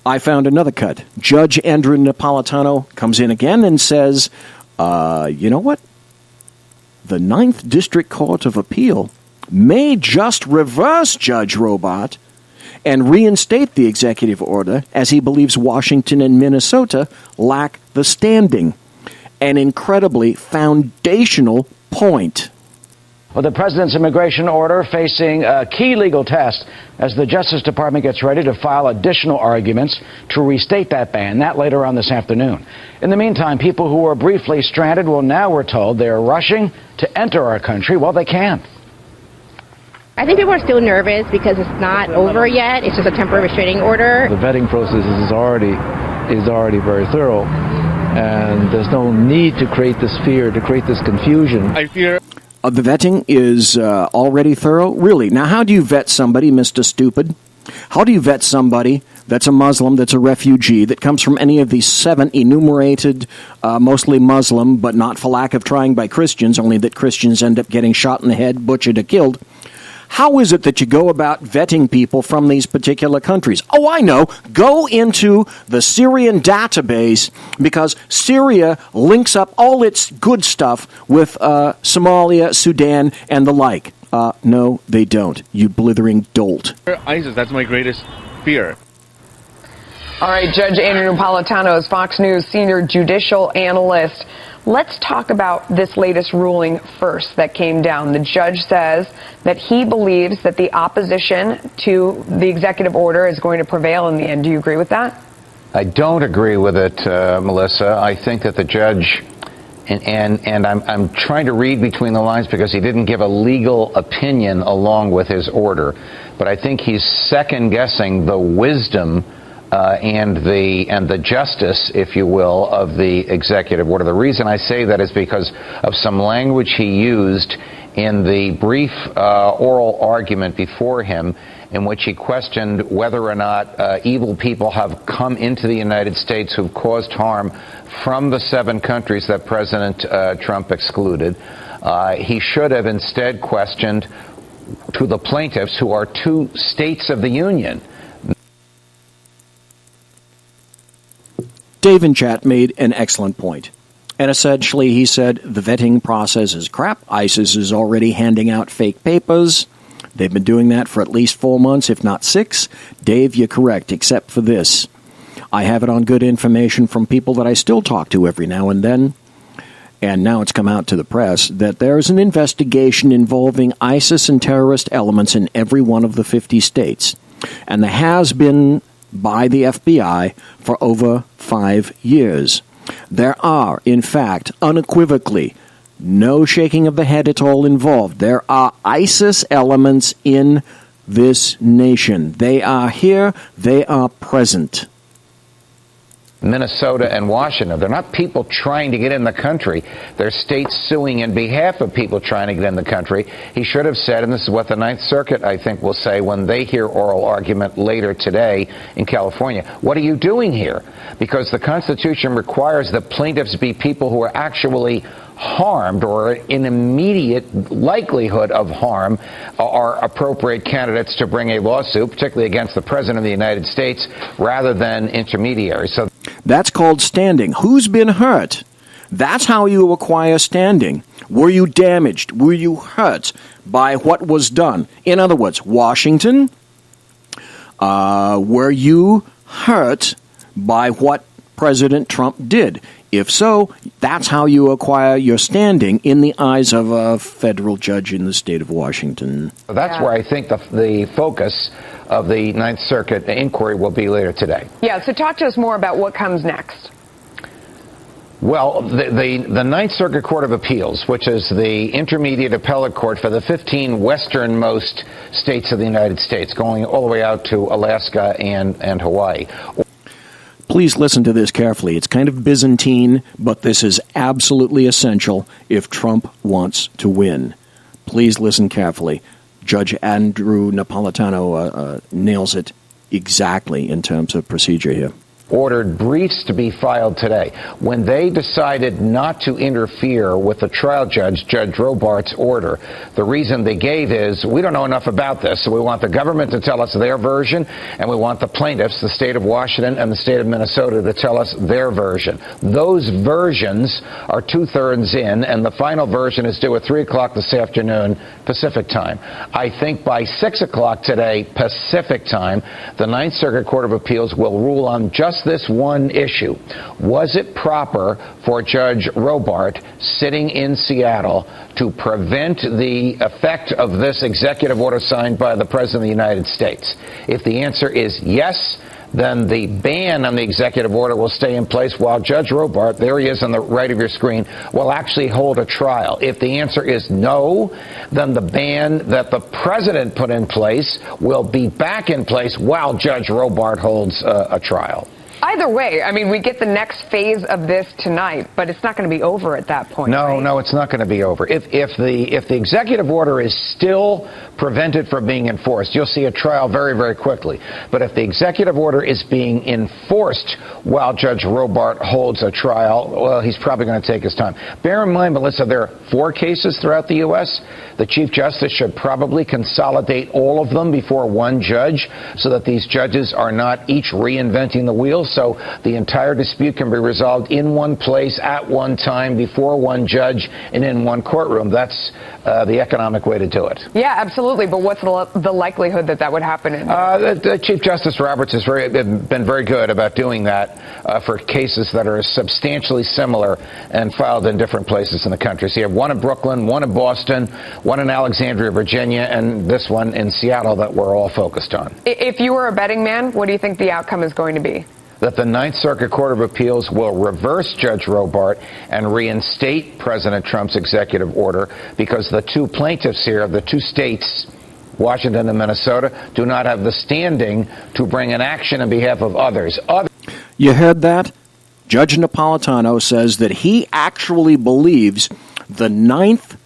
I found another cut. Judge Andrew Napolitano comes in again and says, you know what? The 9th District Court of Appeal may just reverse Judge Robart and reinstate the executive order, as he believes Washington and Minnesota lack the standing. An incredibly foundational point. Well, the president's immigration order facing a key legal test as the Justice Department gets ready to file additional arguments to restate that ban. That later on this afternoon. In the meantime, people who were briefly stranded, well, now we're told they're rushing to enter our country. Well, they can't. I think people are still nervous because it's not over yet. It's just a temporary restraining order. The vetting process is already very thorough, and there's no need to create this fear, to create this confusion. I fear. The vetting is already thorough? Really? Now, how do you vet somebody, Mr. Stupid? How do you vet somebody that's a Muslim, that's a refugee, that comes from any of these 7 enumerated, mostly Muslim, but not for lack of trying by Christians, only that Christians end up getting shot in the head, butchered, or killed? How is it that you go about vetting people from these particular countries? Oh, I know. Go into the Syrian database, because Syria links up all its good stuff with Somalia, Sudan, and the like. No, they don't. You blithering dolt. ISIS, that's my greatest fear. All right, Judge Andrew Napolitano is Fox News senior judicial analyst. Let's talk about this latest ruling first that came down. The judge says that he believes that the opposition to the executive order is going to prevail in the end. Do you agree with that? I don't agree with it, Melissa. I think that the judge, and I'm trying to read between the lines because he didn't give a legal opinion along with his order, but I think he's second-guessing the wisdom and the justice, if you will, of the executive order. The reason I say that is because of some language he used in the brief oral argument before him, in which he questioned whether or not evil people have come into the United States who've caused harm from the 7 countries that President Trump excluded. He should have instead questioned to the plaintiffs, who are 2 states of the Union. Dave in chat made an excellent point. And essentially, he said the vetting process is crap. ISIS is already handing out fake papers. They've been doing that for at least 4 months, if not 6. Dave, you're correct, except for this. I have it on good information from people that I still talk to every now and then. And now it's come out to the press that there's an investigation involving ISIS and terrorist elements in every one of the 50 states. And there has been by the FBI for over 5 years. There are, in fact, unequivocally, no shaking of the head at all involved. There are ISIS elements in this nation. They are here. They are present. Minnesota and Washington. They're not people trying to get in the country. They're states suing in behalf of people trying to get in the country. He should have said, and this is what the Ninth Circuit, I think, will say when they hear oral argument later today in California. What are you doing here? Because the Constitution requires that plaintiffs be people who are actually harmed or in immediate likelihood of harm are appropriate candidates to bring a lawsuit, particularly against the President of the United States, rather than intermediaries. So that's called standing. Who's been hurt? That's how you acquire standing. Were you damaged? Were you hurt by what was done? In other words, Washington, were you hurt by what President Trump did? If so, that's how you acquire your standing in the eyes of a federal judge in the state of Washington. That's where I think the focus of the Ninth Circuit inquiry will be later today. Yeah, so talk to us more about what comes next. Well, the Ninth Circuit Court of Appeals, which is the intermediate appellate court for the 15 westernmost states of the United States, going all the way out to Alaska and Hawaii. Please listen to this carefully. It's kind of Byzantine, but this is absolutely essential if Trump wants to win. Please listen carefully. Judge Andrew Napolitano nails it exactly in terms of procedure here. Ordered briefs to be filed today. When they decided not to interfere with the trial judge, Judge Robart's order, the reason they gave is, we don't know enough about this, so we want the government to tell us their version, and we want the plaintiffs, the state of Washington and the state of Minnesota, to tell us their version. Those versions are 2/3 in, and the final version is due at 3 o'clock this afternoon, Pacific time. I think by 6 o'clock today, Pacific time, the Ninth Circuit Court of Appeals will rule on just this one issue. Was it proper for Judge Robart, sitting in Seattle, to prevent the effect of this executive order signed by the President of the United States? If the answer is yes, then the ban on the executive order will stay in place while Judge Robart, there he is on the right of your screen, will actually hold a trial. If the answer is no, then the ban that the President put in place will be back in place while Judge Robart holds a trial. Either way, I mean, we get the next phase of this tonight, but it's not going to be over at that point. No, it's not going to be over. If the executive order is still prevented from being enforced, you'll see a trial very, very quickly. But if the executive order is being enforced while Judge Robart holds a trial, well, he's probably going to take his time. Bear in mind, Melissa, there are 4 cases throughout the U.S. The Chief Justice should probably consolidate all of them before one judge so that these judges are not each reinventing the wheel. So the entire dispute can be resolved in one place at one time before one judge and in one courtroom. That's the economic way to do it. Yeah, absolutely. But what's the likelihood that that would happen? The Chief Justice Roberts has been very good about doing that for cases that are substantially similar and filed in different places in the country. So you have one in Brooklyn, one in Boston, one in Alexandria, Virginia, and this one in Seattle that we're all focused on. If you were a betting man, what do you think the outcome is going to be? That the Ninth Circuit Court of Appeals will reverse Judge Robart and reinstate President Trump's executive order because the 2 plaintiffs here, the 2 states, Washington and Minnesota, do not have the standing to bring an action on behalf of others. You heard that? Judge Napolitano says that he actually believes the 9th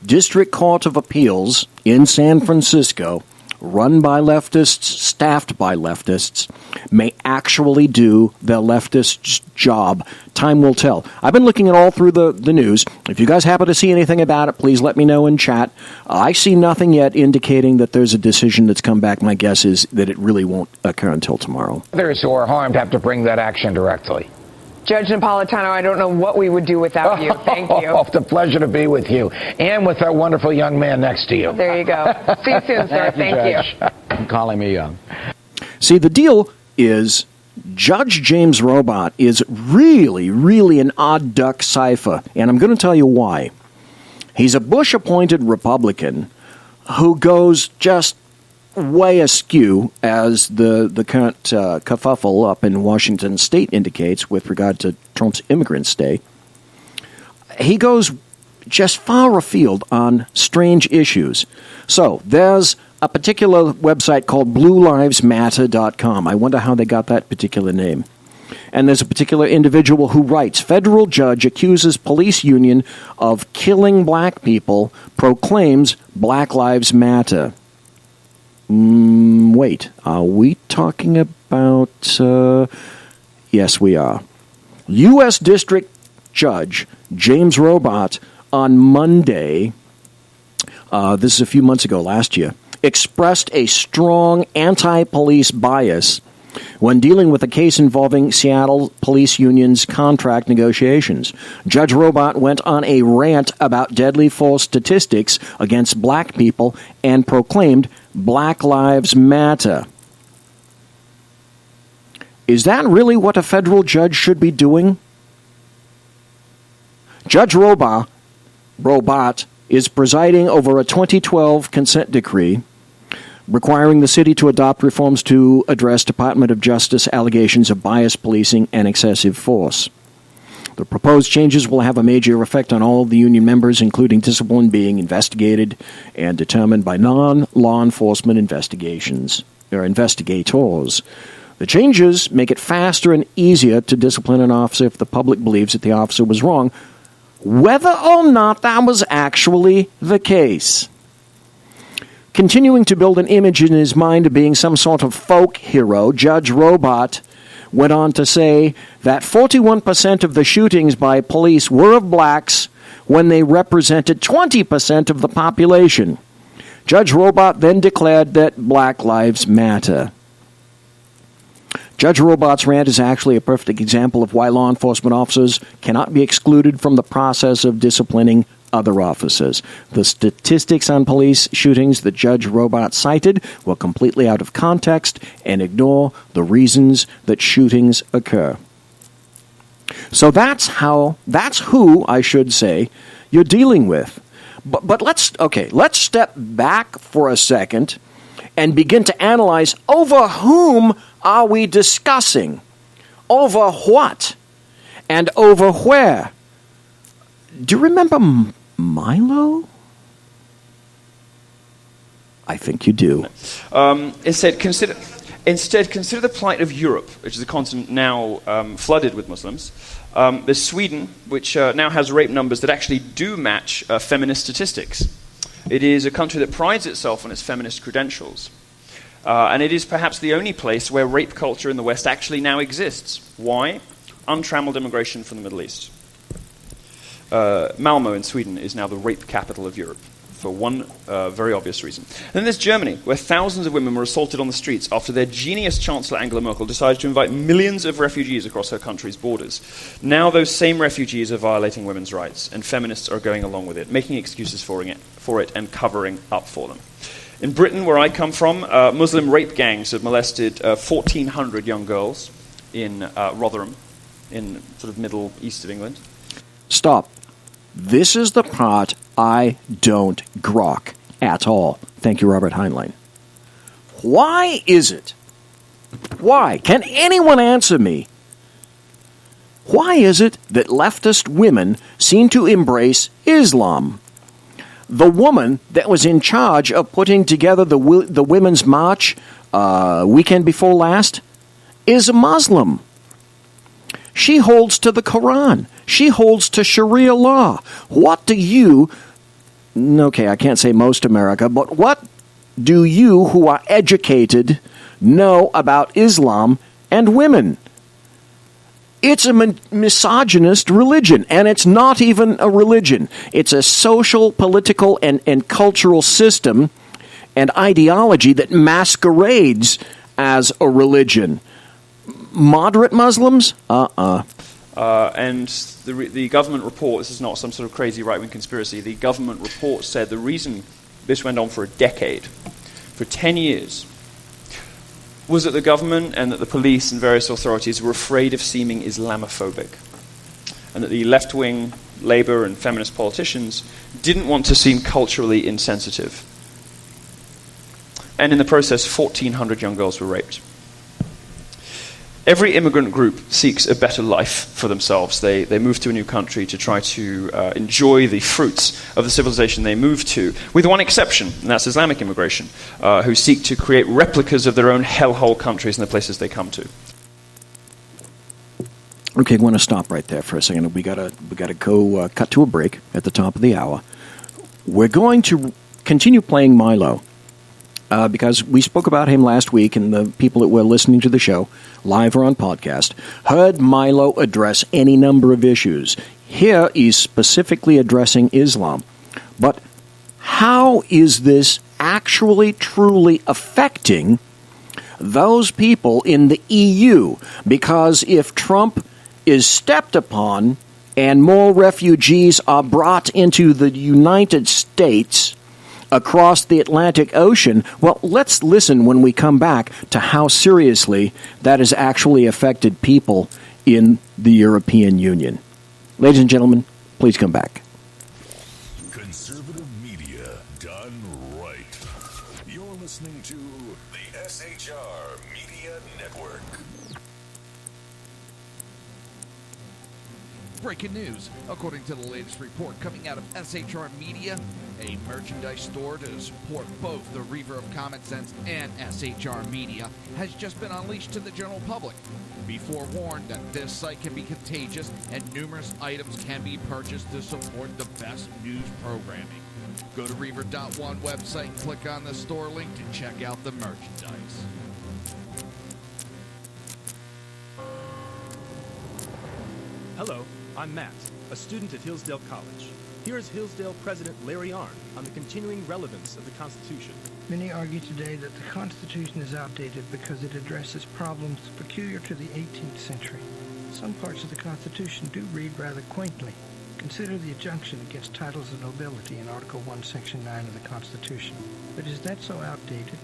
District Court of Appeals in San Francisco, run by leftists, staffed by leftists, may actually do their leftist job. Time will tell. I've been looking at all through the news. If you guys happen to see anything about it, please let me know in chat. I see nothing yet indicating that there's a decision that's come back. My guess is that it really won't occur until tomorrow. Others who are harmed have to bring that action directly. Judge Napolitano, I don't know what we would do without you. Thank you. It's a pleasure to be with you and with that wonderful young man next to you. There you go. See you soon, sir. Thank you. I'm calling me young. See, the deal is Judge James Robart is really an odd duck cipher, and I'm going to tell you why. He's a Bush-appointed Republican who goes just way askew, as the current kerfuffle up in Washington state indicates with regard to Trump's immigrant stay. He goes just far afield on strange issues. So there's a particular website called BlueLivesMatter.com. I wonder how they got that particular name. And there's a particular individual who writes, federal judge accuses police union of killing black people, proclaims Black Lives Matter. Wait, are we talking about... yes, we are. U.S. District Judge James Robart on Monday, this is a few months ago, last year, expressed a strong anti-police bias when dealing with a case involving Seattle Police Union's contract negotiations. Judge Robart went on a rant about deadly force statistics against black people and proclaimed Black Lives Matter. Is that really what a federal judge should be doing? Judge Robart is presiding over a 2012 consent decree requiring the city to adopt reforms to address Department of Justice allegations of bias policing and excessive force. The proposed changes will have a major effect on all of the union members, including discipline being investigated and determined by non-law enforcement investigators. The changes make it faster and easier to discipline an officer if the public believes that the officer was wrong, whether or not that was actually the case. Continuing to build an image in his mind of being some sort of folk hero, Judge Robart went on to say that 41% of the shootings by police were of blacks when they represented 20% of the population. Judge Robart then declared that Black Lives Matter. Judge Robart's rant is actually a perfect example of why law enforcement officers cannot be excluded from the process of disciplining other officers. The statistics on police shootings that Judge Robart cited were completely out of context and ignore the reasons that shootings occur. So that's who, I should say, you're dealing with. But let's step back for a second and begin to analyze over whom are we discussing, over what, and over where. Do you remember Milo? I think you do. Instead, consider the plight of Europe, which is a continent now flooded with Muslims. There's Sweden, which now has rape numbers that actually do match feminist statistics. It is a country that prides itself on its feminist credentials. And it is perhaps the only place where rape culture in the West actually now exists. Why? Untrammeled immigration from the Middle East. Malmö in Sweden is now the rape capital of Europe, for one very obvious reason. And then there's Germany, where thousands of women were assaulted on the streets after their genius Chancellor Angela Merkel decided to invite millions of refugees across her country's borders. Now those same refugees are violating women's rights, and feminists are going along with it, making excuses for it and covering up for them. In Britain, where I come from, Muslim rape gangs have molested 1,400 young girls in Rotherham, in sort of middle east of England. Stop. This is the part I don't grok at all. Thank you, Robert Heinlein. Why is it? Why? Can anyone answer me? Why is it that leftist women seem to embrace Islam? The woman that was in charge of putting together the Women's March weekend before last is a Muslim. She holds to the Quran. She holds to Sharia law. What do you, okay, I can't say most America, but what do you who are educated know about Islam and women? It's a misogynist religion, and it's not even a religion. It's a social, political, and cultural system and ideology that masquerades as a religion. Moderate Muslims? And the government report, this is not some sort of crazy right-wing conspiracy, the government report said the reason this went on for a decade, for 10 years, was that the government and that the police and various authorities were afraid of seeming Islamophobic, and that the left-wing Labour and feminist politicians didn't want to seem culturally insensitive. And in the process, 1,400 young girls were raped. Every immigrant group seeks a better life for themselves. They move to a new country to try to enjoy the fruits of the civilization they move to, with one exception, and that's Islamic immigration, who seek to create replicas of their own hellhole countries in the places they come to. Okay, I want to stop right there for a second. We gotta go cut to a break at the top of the hour. We're going to continue playing Milo. Because we spoke about him last week, and the people that were listening to the show, live or on podcast, heard Milo address any number of issues. Here he's specifically addressing Islam. But how is this actually truly affecting those people in the EU? Because if Trump is stepped upon and more refugees are brought into the United States across the Atlantic Ocean, well, let's listen when we come back to how seriously that has actually affected people in the European Union. Ladies and gentlemen, please come back. Conservative media done right. You're listening to the SHR Media Network. Breaking news. According to the latest report coming out of SHR Media, a merchandise store to support both the Reaver of Common Sense and SHR Media, has just been unleashed to the general public. Be forewarned that this site can be contagious and numerous items can be purchased to support the best news programming. Go to Reaver.one website and click on the store link to check out the merchandise. Hello, I'm Matt, a student at Hillsdale College. Here is Hillsdale President Larry Arnn on the continuing relevance of the Constitution. Many argue today that the Constitution is outdated because it addresses problems peculiar to the 18th century. Some parts of the Constitution do read rather quaintly. Consider the injunction against titles of nobility in Article 1, Section 9 of the Constitution. But is that so outdated?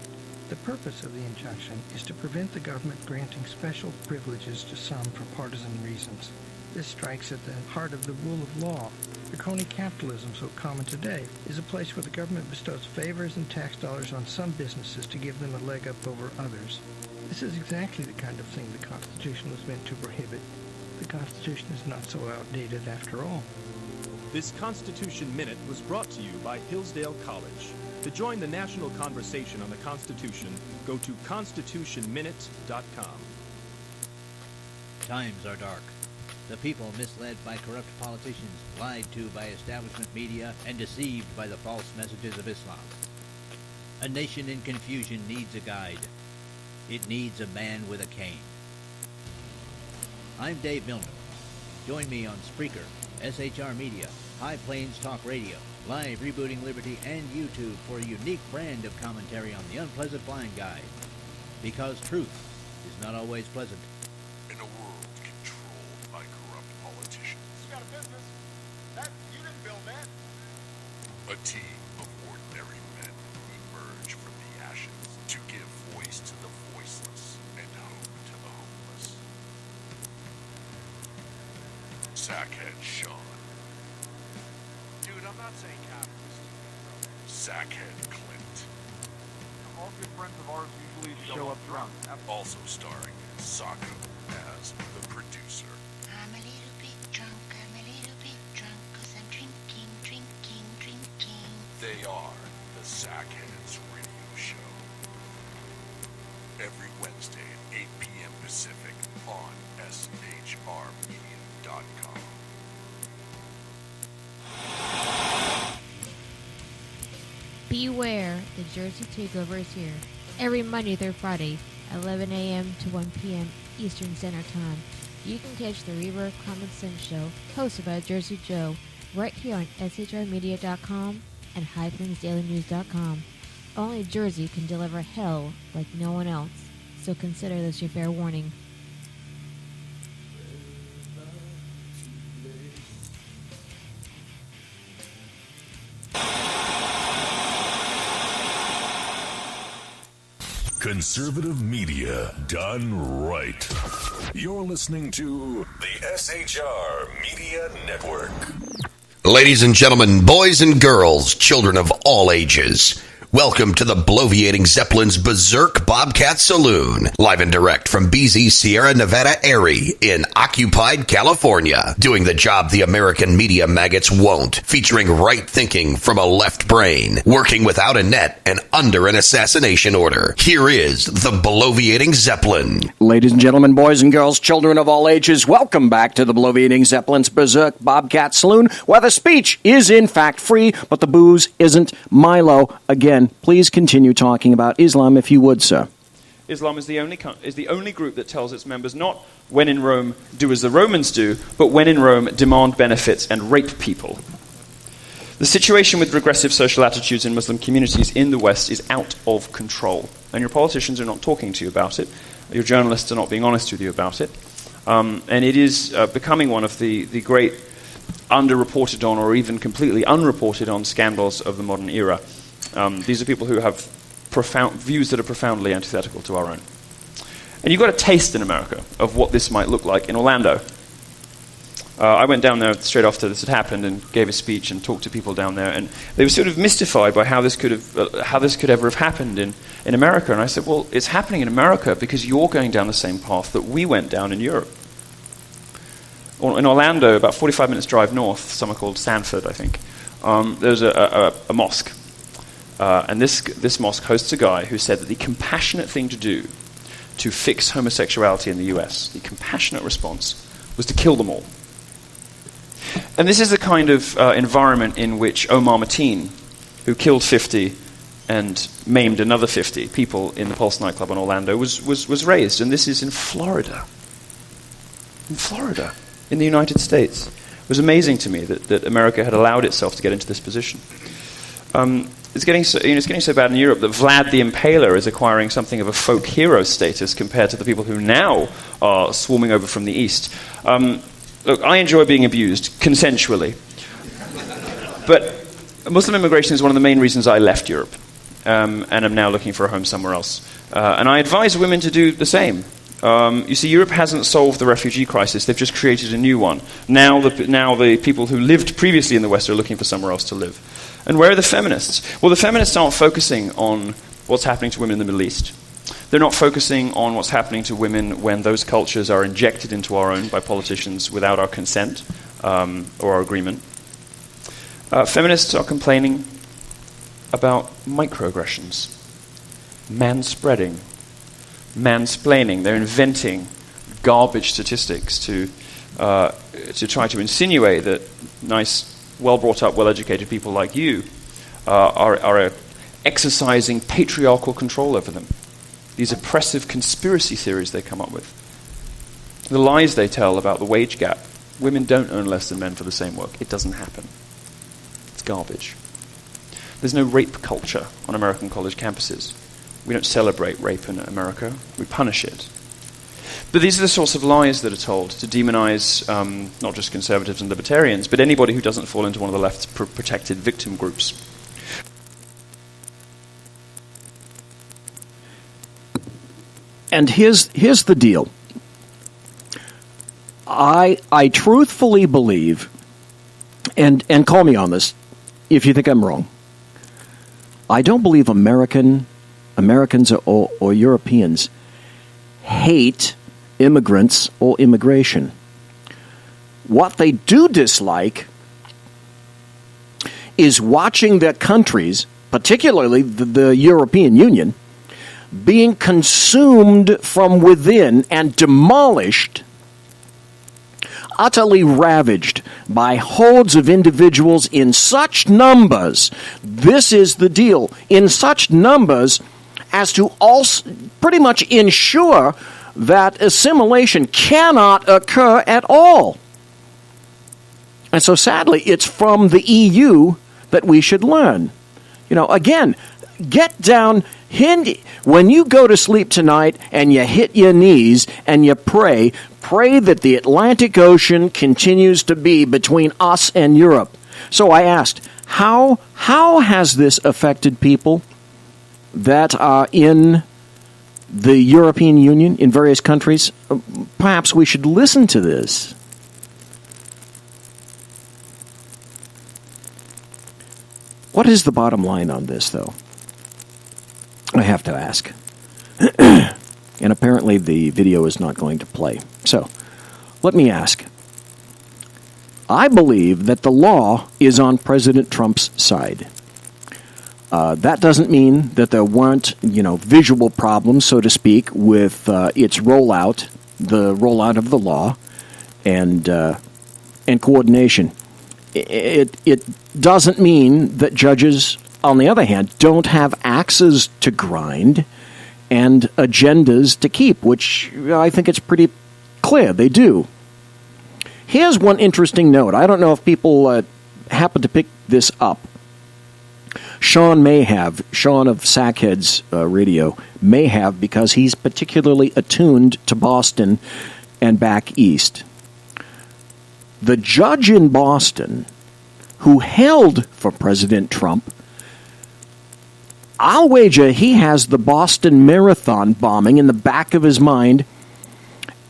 The purpose of the injunction is to prevent the government granting special privileges to some for partisan reasons. This strikes at the heart of the rule of law. The crony capitalism so common today is a place where the government bestows favors and tax dollars on some businesses to give them a leg up over others. This is exactly the kind of thing the Constitution was meant to prohibit. The Constitution is not so outdated after all. This Constitution Minute was brought to you by Hillsdale College. To join the national conversation on the Constitution, go to constitutionminute.com. Times are dark. The people misled by corrupt politicians, lied to by establishment media, and deceived by the false messages of Islam. A nation in confusion needs a guide. It needs a man with a cane. I'm Dave Milner. Join me on Spreaker, SHR Media, High Plains Talk Radio, Live Rebooting Liberty, and YouTube for a unique brand of commentary on the unpleasant blind guide. Because truth is not always pleasant. In a world controlled by corrupt politicians. You got a business. You didn't build that. A team of ordinary men emerge from the ashes to give voice to the voiceless and hope to the hopeless. Sackhead Sean. Dude, I'm not saying capitalist. Sackhead Clint. All good friends of ours usually show up drunk. Also starring Sako as the producer. I'm a little bit drunk, cause I'm drinking. They are the Sackheads Radio Show. Every Wednesday at 8 p.m. Pacific on SHRmedia.com. Beware, the Jersey Takeover is here. Every Monday through Friday, 11 a.m. to 1 p.m. Eastern Standard Time. You can catch the Reaver of Common Sense show, hosted by Jersey Joe, right here on SHRmedia.com and HighPlainsDailyNews.com. Only Jersey can deliver hell like no one else, so consider this your fair warning. Conservative media done right. You're listening to the SHR Media Network. Ladies and gentlemen, boys and girls, children of all ages, welcome to the bloviating Zeppelin's Berserk Bobcat Saloon, live and direct from BZ Sierra Nevada Airy in occupied California, doing the job the American media maggots won't, featuring right thinking from a left brain, working without a net and under an assassination order. Here is the bloviating Zeppelin. Ladies and gentlemen, boys and girls, children of all ages, welcome back to the bloviating Zeppelin's Berserk Bobcat Saloon, where the speech is in fact free, but the booze isn't. Milo, again, please continue talking about Islam, if you would, sir. Islam is the only group that tells its members not when in Rome, do as the Romans do, but when in Rome, demand benefits and rape people. The situation with regressive social attitudes in Muslim communities in the West is out of control, and your politicians are not talking to you about it. Your journalists are not being honest with you about it. And it is becoming one of the great underreported on or even completely unreported on scandals of the modern era. These are people who have profound views that are profoundly antithetical to our own. And you got a taste in America of what this might look like in Orlando. I went down there straight after this had happened and gave a speech and talked to people down there, and they were sort of mystified by how this could ever have happened in America. And I said, well, it's happening in America because you're going down the same path that we went down in Europe. In Orlando, about 45 minutes drive north, somewhere called Sanford, I think, There's a mosque, and this mosque hosts a guy who said that the compassionate thing to do to fix homosexuality in the US, the compassionate response, was to kill them all. And this is the kind of environment in which Omar Mateen, who killed 50 and maimed another 50 people in the Pulse nightclub in Orlando, was raised. And this is in Florida. In Florida, in the United States. It was amazing to me that America had allowed itself to get into this position. It's getting so bad in Europe that Vlad the Impaler is acquiring something of a folk hero status compared to the people who now are swarming over from the East. Look, I enjoy being abused consensually, but Muslim immigration is one of the main reasons I left Europe, and am now looking for a home somewhere else. And I advise women to do the same. You see, Europe hasn't solved the refugee crisis; they've just created a new one. Now the people who lived previously in the West are looking for somewhere else to live. And where are the feminists? Well, the feminists aren't focusing on what's happening to women in the Middle East. They're not focusing on what's happening to women when those cultures are injected into our own by politicians without our consent or our agreement. Feminists are complaining about microaggressions, manspreading, mansplaining. They're inventing garbage statistics to try to insinuate that nice, well-brought-up, well-educated people like you are exercising patriarchal control over them. These oppressive conspiracy theories they come up with. The lies they tell about the wage gap. Women don't earn less than men for the same work. It doesn't happen. It's garbage. There's no rape culture on American college campuses. We don't celebrate rape in America. We punish it. But these are the sorts of lies that are told to demonize not just conservatives and libertarians, but anybody who doesn't fall into one of the left's protected victim groups. And here's the deal. I truthfully believe, and call me on this if you think I'm wrong, I don't believe Americans or Europeans hate immigrants or immigration. What they do dislike is watching their countries, particularly the European Union, being consumed from within and demolished, utterly ravaged by hordes of individuals in such numbers, this is the deal, in such numbers as to also pretty much ensure that assimilation cannot occur at all. And so sadly, it's from the EU that we should learn. Again, get down. When you go to sleep tonight and you hit your knees and you pray that the Atlantic Ocean continues to be between us and Europe. So I asked, how has this affected people that are in the European Union, in various countries? Perhaps we should listen to this. What is the bottom line on this, though? I have to ask. And apparently the video is not going to play. So, let me ask. I believe that the law is on President Trump's side. That doesn't mean that there weren't, visual problems, so to speak, with its rollout, the rollout of the law, and coordination. It doesn't mean that judges, on the other hand, don't have axes to grind and agendas to keep, which I think it's pretty clear they do. Here's one interesting note. I don't know if people happen to pick this up. Sean of Sackheads Radio, may have, because he's particularly attuned to Boston and back east. The judge in Boston who held for President Trump, I'll wager he has the Boston Marathon bombing in the back of his mind,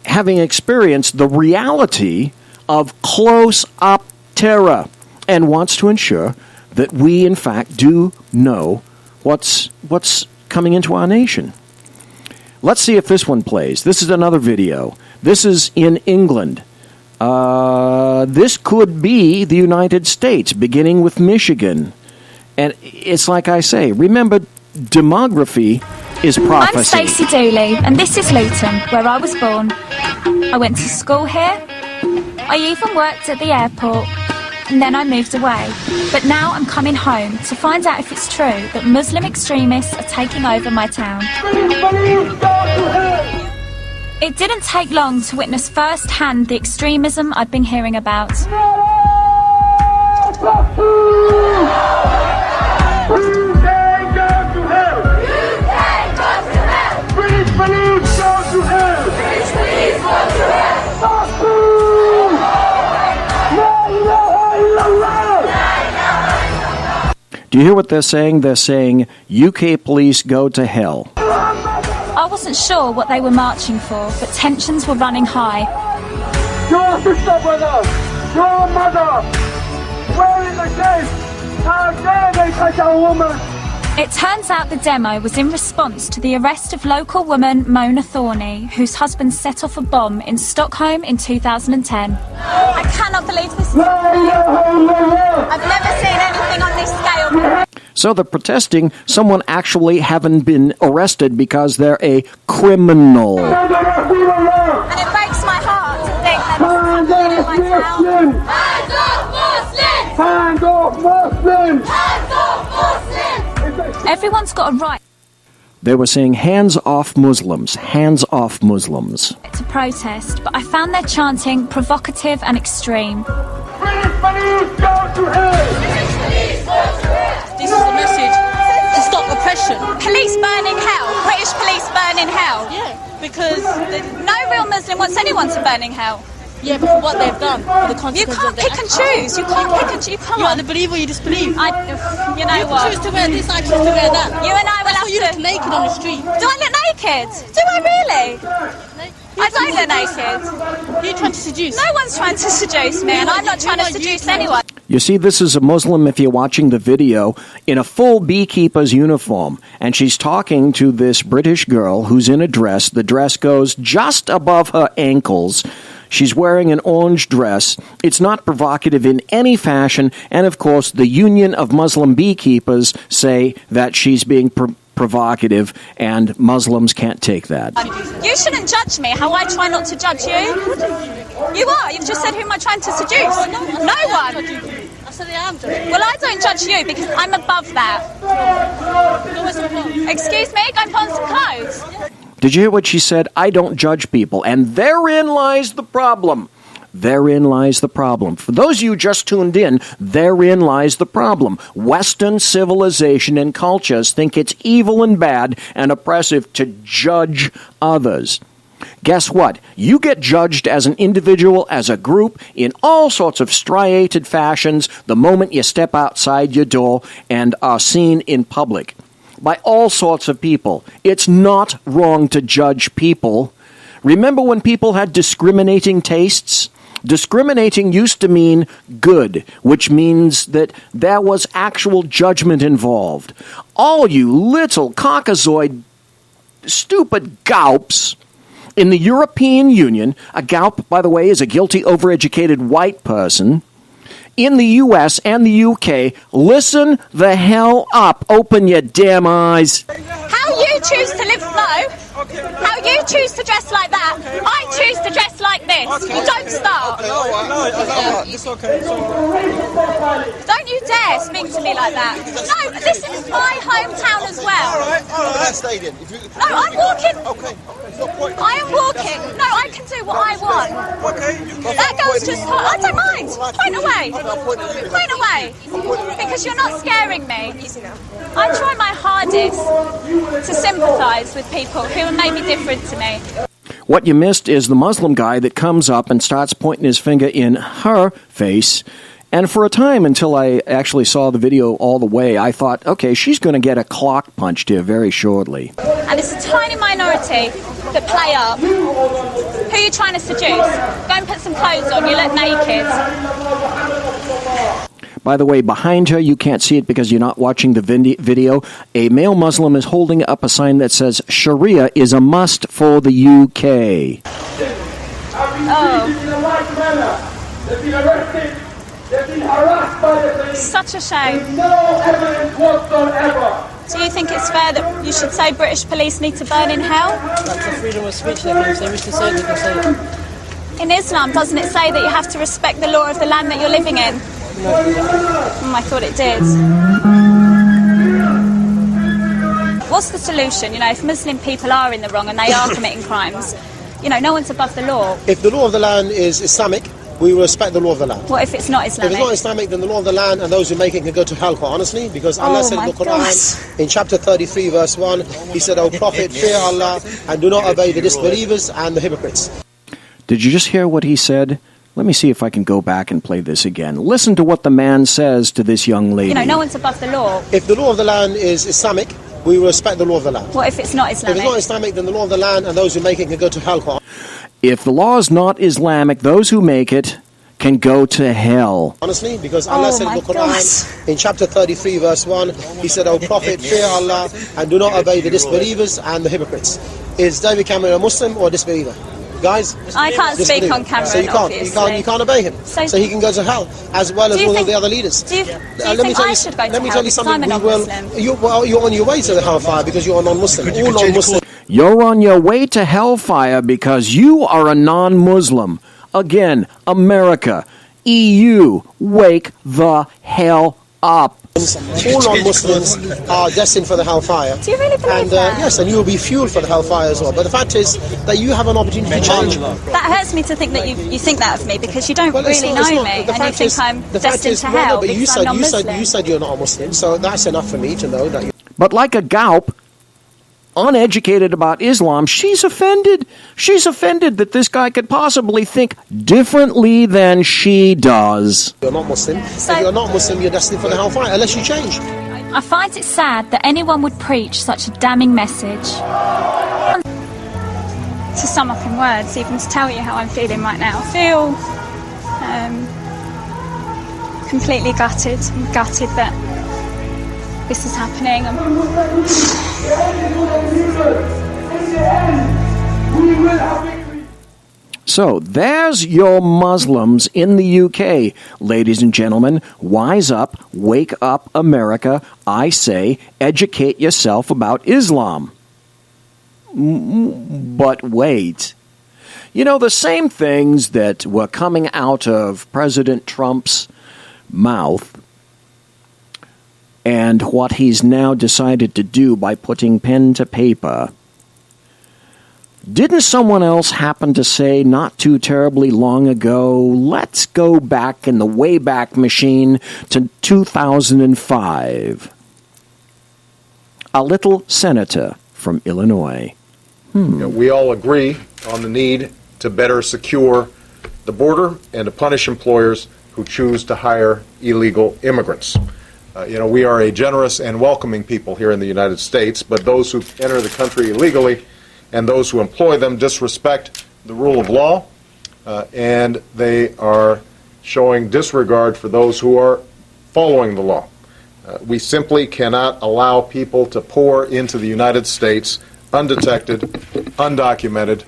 having experienced the reality of close-up terror, and wants to ensure that we, in fact, do know what's coming into our nation. Let's see if this one plays. This is another video. This is in England. This could be the United States, beginning with Michigan. And it's like I say, remember, demography is prophecy. I'm Stacey Dooley, and this is Luton, where I was born. I went to school here. I even worked at the airport, and then I moved away. But now I'm coming home to find out if it's true that Muslim extremists are taking over my town. It didn't take long to witness firsthand the extremism I'd been hearing about. Do you hear what they're saying? They're saying, UK police go to hell. I wasn't sure what they were marching for, but tensions were running high. Your sister, brother! Your mother! Where is the case? How dare they touch our woman? It turns out the demo was in response to the arrest of local woman Mona Thorney, whose husband set off a bomb in Stockholm in 2010. I cannot believe this. I've never seen anything on this scale. So they're protesting someone actually having been arrested because they're a criminal. And it breaks my heart to think that this is happening in my town. Hands off Muslims! Hands off Muslims! Everyone's got a right They were saying, hands off Muslims, hands off Muslims. to protest, but I found their chanting provocative and extreme. This is the message to stop oppression. Police burn in hell. British police burn in hell. Yeah, because no real Muslim wants anyone to burn in hell. Yeah, but for what they've done, for the consequences. You can't pick and choose. You can't pick and choose. You can't. You either believe or you disbelieve. You know you what? choose to wear this, I choose to wear that. You and I will have you look naked on the street. Do I look naked? Do I really? I don't look naked. Who are you trying to seduce? No one's trying to seduce me, and I'm not trying to seduce anyone. You see, this is a Muslim, if you're watching the video, in a full beekeeper's uniform. And she's talking to this British girl who's in a dress. The dress goes just above her ankles. She's wearing an orange dress. It's not provocative in any fashion. And, of course, the Union of Muslim Beekeepers say that she's being provocative, and Muslims can't take that. You shouldn't judge me how I try not to judge you. You are. You've just said who am I trying to seduce? No one. I said I am judging. Well, I don't judge you because I'm above that. Excuse me? Go and put on some clothes. Did you hear what she said? I don't judge people. And therein lies the problem. Therein lies the problem. For those of you just tuned in, therein lies the problem. Western civilization and cultures think it's evil and bad and oppressive to judge others. Guess what? You get judged as an individual, as a group, in all sorts of striated fashions the moment you step outside your door and are seen in public. By all sorts of people. It's not wrong to judge people. Remember when people had discriminating tastes? Discriminating used to mean good, which means that there was actual judgment involved. All you little caucasoid stupid gaups in the European Union, a gaup, by the way, is a guilty, overeducated white person, in the U.S. and the U.K., listen the hell up. Open your damn eyes. How you choose to live slow, how you choose to dress like that, I choose to dress like this. You don't start. It's okay. Don't you dare speak to me like that. No, this is my hometown as well. All right, stay then. No, I'm walking. Okay. I am walking. No, I can do what I want. That girl's just hot. I don't mind. Point away. Point away. Because you're not scaring me. I try my hardest to sympathise with people who are maybe different to me. What you missed is the Muslim guy that comes up and starts pointing his finger in her face. And for a time, until I actually saw the video all the way, I thought, okay, she's going to get a clock punched here very shortly. And it's a tiny minority that play up. Who are you trying to seduce? Go and put some clothes on. You look naked. By the way, behind her, you can't see it because you're not watching the video, a male Muslim is holding up a sign that says, Sharia is a must for the UK. Oh. manner. They've been arrested. They've been harassed by the police. Such a shame. With no evidence whatsoever. Do you think it's fair that you should say British police need to burn in hell? That's a freedom of speech. If they wish to say it, they can say it. In Islam, doesn't it say that you have to respect the law of the land that you're living in? I thought it did. What's the solution? You know, if Muslim people are in the wrong and they are committing crimes, you know, no one's above the law. If the law of the land is Islamic, we will respect the law of the land. What if it's not Islamic? If it's not Islamic, then the law of the land and those who make it can go to hell, quite honestly, because Allah said in the Quran, in chapter 33, verse 1, He said, O Prophet, fear Allah and do not obey the disbelievers and the hypocrites. Did you just hear what he said? Let me see if I can go back and play this again. Listen to what the man says to this young lady. You know, no one's above the law. If the law of the land is Islamic, we will respect the law of the land. What if it's not Islamic? If it's not Islamic, then the law of the land and those who make it can go to hell, quite If the law is not Islamic, those who make it can go to hell. honestly, because Allah said in the Quran, in chapter 33, verse 1, He said, O Prophet, fear Allah and do not obey the disbelievers and the hypocrites. Is David Cameron a Muslim or a disbeliever? Guys, I can't speak on Cameron, so you can't obey him. So he can go to hell, as well as all of the other leaders. Do you think I should go to hell? Let me tell you something. I'm a non-Muslim. You're on your way to the hellfire because you're a non-Muslim. All non-Muslims. You're on your way to hellfire because you are a non-Muslim. Again, America, EU, wake the hell up. All non-Muslims are destined for the hellfire. Do you really believe that? Yes, and you will be fueled for the hellfire as well. But the fact is that you have an opportunity to change. That hurts me to think that you think that of me because you don't really know me and you think I'm destined to hell because I'm non-Muslim. You said you're not a Muslim, so that's enough for me to know that you're... But like a Gaup, uneducated about Islam, she's offended. She's offended that this guy could possibly think differently than she does. You're not Muslim. If you're not Muslim, you're destined for the hellfire, unless you change. I find it sad that anyone would preach such a damning message. To sum up in words, even to tell you how I'm feeling right now, I feel completely gutted. I'm gutted that this is happening. So there's your Muslims in the UK. Ladies and gentlemen, wise up, wake up, America. I say, educate yourself about Islam. But wait. You know, the same things that were coming out of President Trump's mouth and what he's now decided to do by putting pen to paper. Didn't someone else happen to say not too terribly long ago, let's go back in the Wayback Machine to 2005? A little senator from Illinois. We all agree on the need to better secure the border and to punish employers who choose to hire illegal immigrants. We are a generous and welcoming people here in the United States, but those who enter the country illegally and those who employ them disrespect the rule of law, and they are showing disregard for those who are following the law. We simply cannot allow people to pour into the United States undetected, undocumented,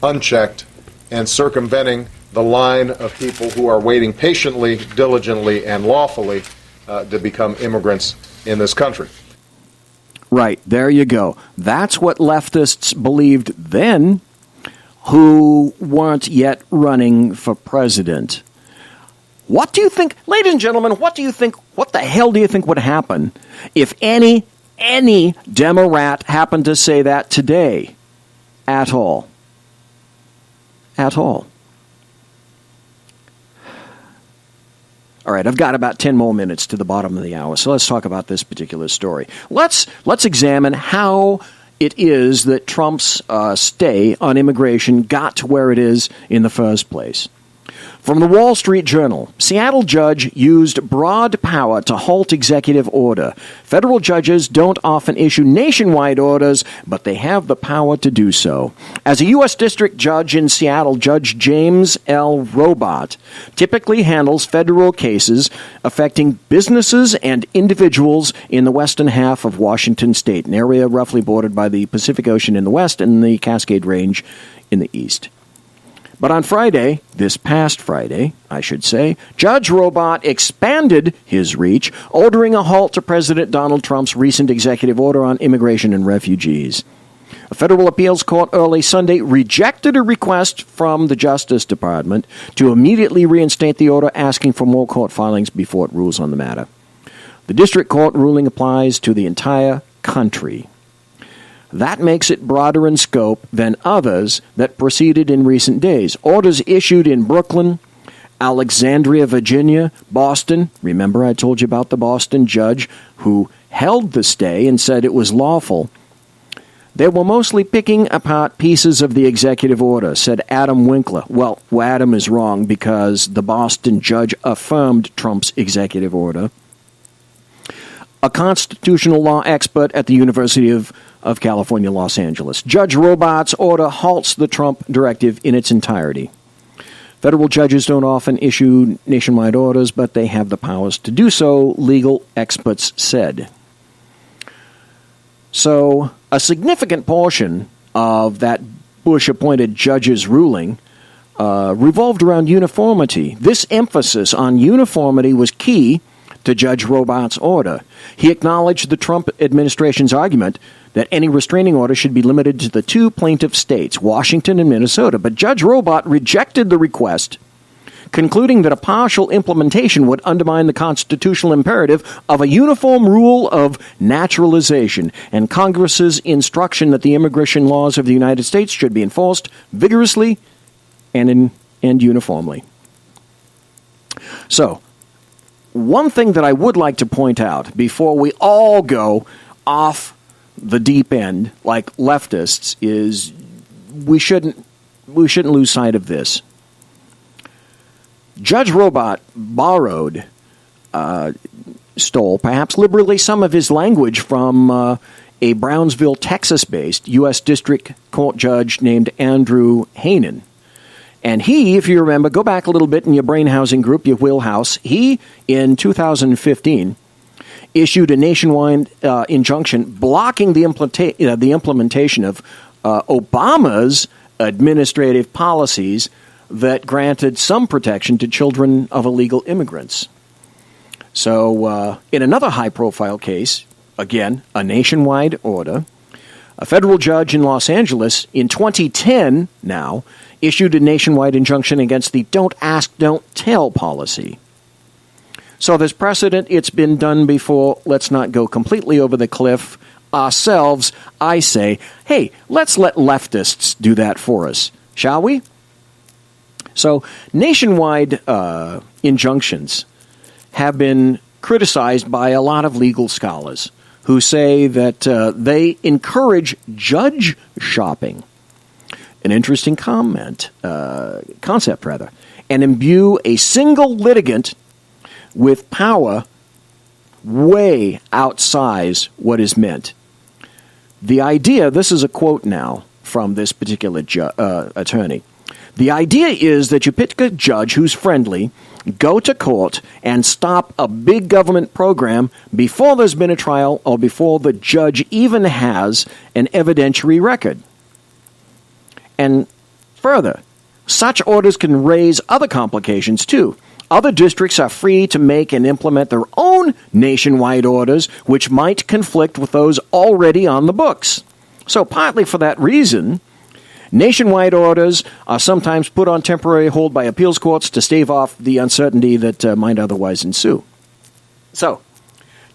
unchecked, and circumventing the line of people who are waiting patiently, diligently, and lawfully to become immigrants in this country. Right, there you go. That's what leftists believed then who weren't yet running for president. What do you think, ladies and gentlemen, what the hell do you think would happen if any Democrat happened to say that today? At all. At all. All right, I've got about 10 more minutes to the bottom of the hour, so let's talk about this particular story. Let's examine how it is that Trump's stay on immigration got to where it is in the first place. From the Wall Street Journal, Seattle judge used broad power to halt executive order. Federal judges don't often issue nationwide orders, but they have the power to do so. As a U.S. District Judge in Seattle, Judge James L. Robart typically handles federal cases affecting businesses and individuals in the western half of Washington state, an area roughly bordered by the Pacific Ocean in the west and the Cascade Range in the east. But on Friday, this past Friday, I should say, Judge Robart expanded his reach, ordering a halt to President Donald Trump's recent executive order on immigration and refugees. A federal appeals court early Sunday rejected a request from the Justice Department to immediately reinstate the order, asking for more court filings before it rules on the matter. The district court ruling applies to the entire country. That makes it broader in scope than others that proceeded in recent days. Orders issued in Brooklyn, Alexandria, Virginia, Boston. Remember I told you about the Boston judge who held the stay and said it was lawful. They were mostly picking apart pieces of the executive order, said Adam Winkler. Well, Adam is wrong because the Boston judge affirmed Trump's executive order. A constitutional law expert at the University of California, Los Angeles. Judge Robart's order halts the Trump directive in its entirety. Federal judges don't often issue nationwide orders, but they have the powers to do so, legal experts said. So, a significant portion of that Bush-appointed judge's ruling revolved around uniformity. This emphasis on uniformity was key to Judge Robart's order. He acknowledged the Trump administration's argument that any restraining order should be limited to the two plaintiff states, Washington and Minnesota. But Judge Robart rejected the request, concluding that a partial implementation would undermine the constitutional imperative of a uniform rule of naturalization and Congress's instruction that the immigration laws of the United States should be enforced vigorously and uniformly. So, one thing that I would like to point out before we all go off the deep end like leftists is we shouldn't lose sight of this. Judge Robart stole, perhaps liberally, some of his language from a Brownsville, Texas-based U.S. District Court judge named Andrew Hanen. And he, if you remember, go back a little bit in your brain housing group, your wheelhouse, he, in 2015, issued a nationwide injunction blocking the implementation of Obama's administrative policies that granted some protection to children of illegal immigrants. So, in another high-profile case, again, a nationwide order, a federal judge in Los Angeles in 2010 now issued a nationwide injunction against the don't ask, don't tell policy. So there's precedent. It's been done before. Let's not go completely over the cliff ourselves. I say, hey, let's let leftists do that for us, shall we? So nationwide injunctions have been criticized by a lot of legal scholars who say that they encourage judge shopping. An interesting concept, and imbue a single litigant with power way outsize what is meant. The idea, this is a quote now from this particular attorney, the idea is that you pick a judge who's friendly, go to court, and stop a big government program before there's been a trial or before the judge even has an evidentiary record. And further, such orders can raise other complications too. Other districts are free to make and implement their own nationwide orders, which might conflict with those already on the books. So partly for that reason, nationwide orders are sometimes put on temporary hold by appeals courts to stave off the uncertainty that might otherwise ensue. So,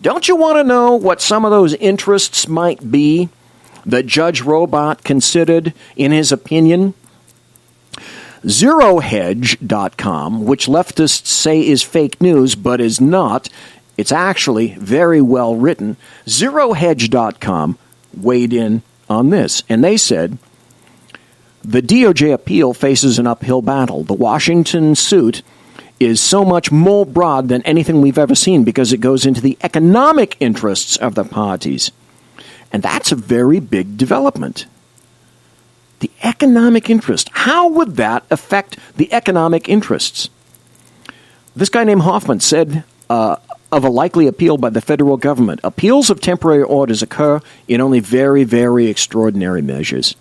don't you want to know what some of those interests might be that Judge Robart considered in his opinion? ZeroHedge.com, which leftists say is fake news but is not, it's actually very well written. ZeroHedge.com weighed in on this, and they said, the DOJ appeal faces an uphill battle. The Washington suit is so much more broad than anything we've ever seen because it goes into the economic interests of the parties. And that's a very big development. The economic interest. How would that affect the economic interests? This guy named Hoffman said of a likely appeal by the federal government, appeals of temporary orders occur in only very, very extraordinary measures.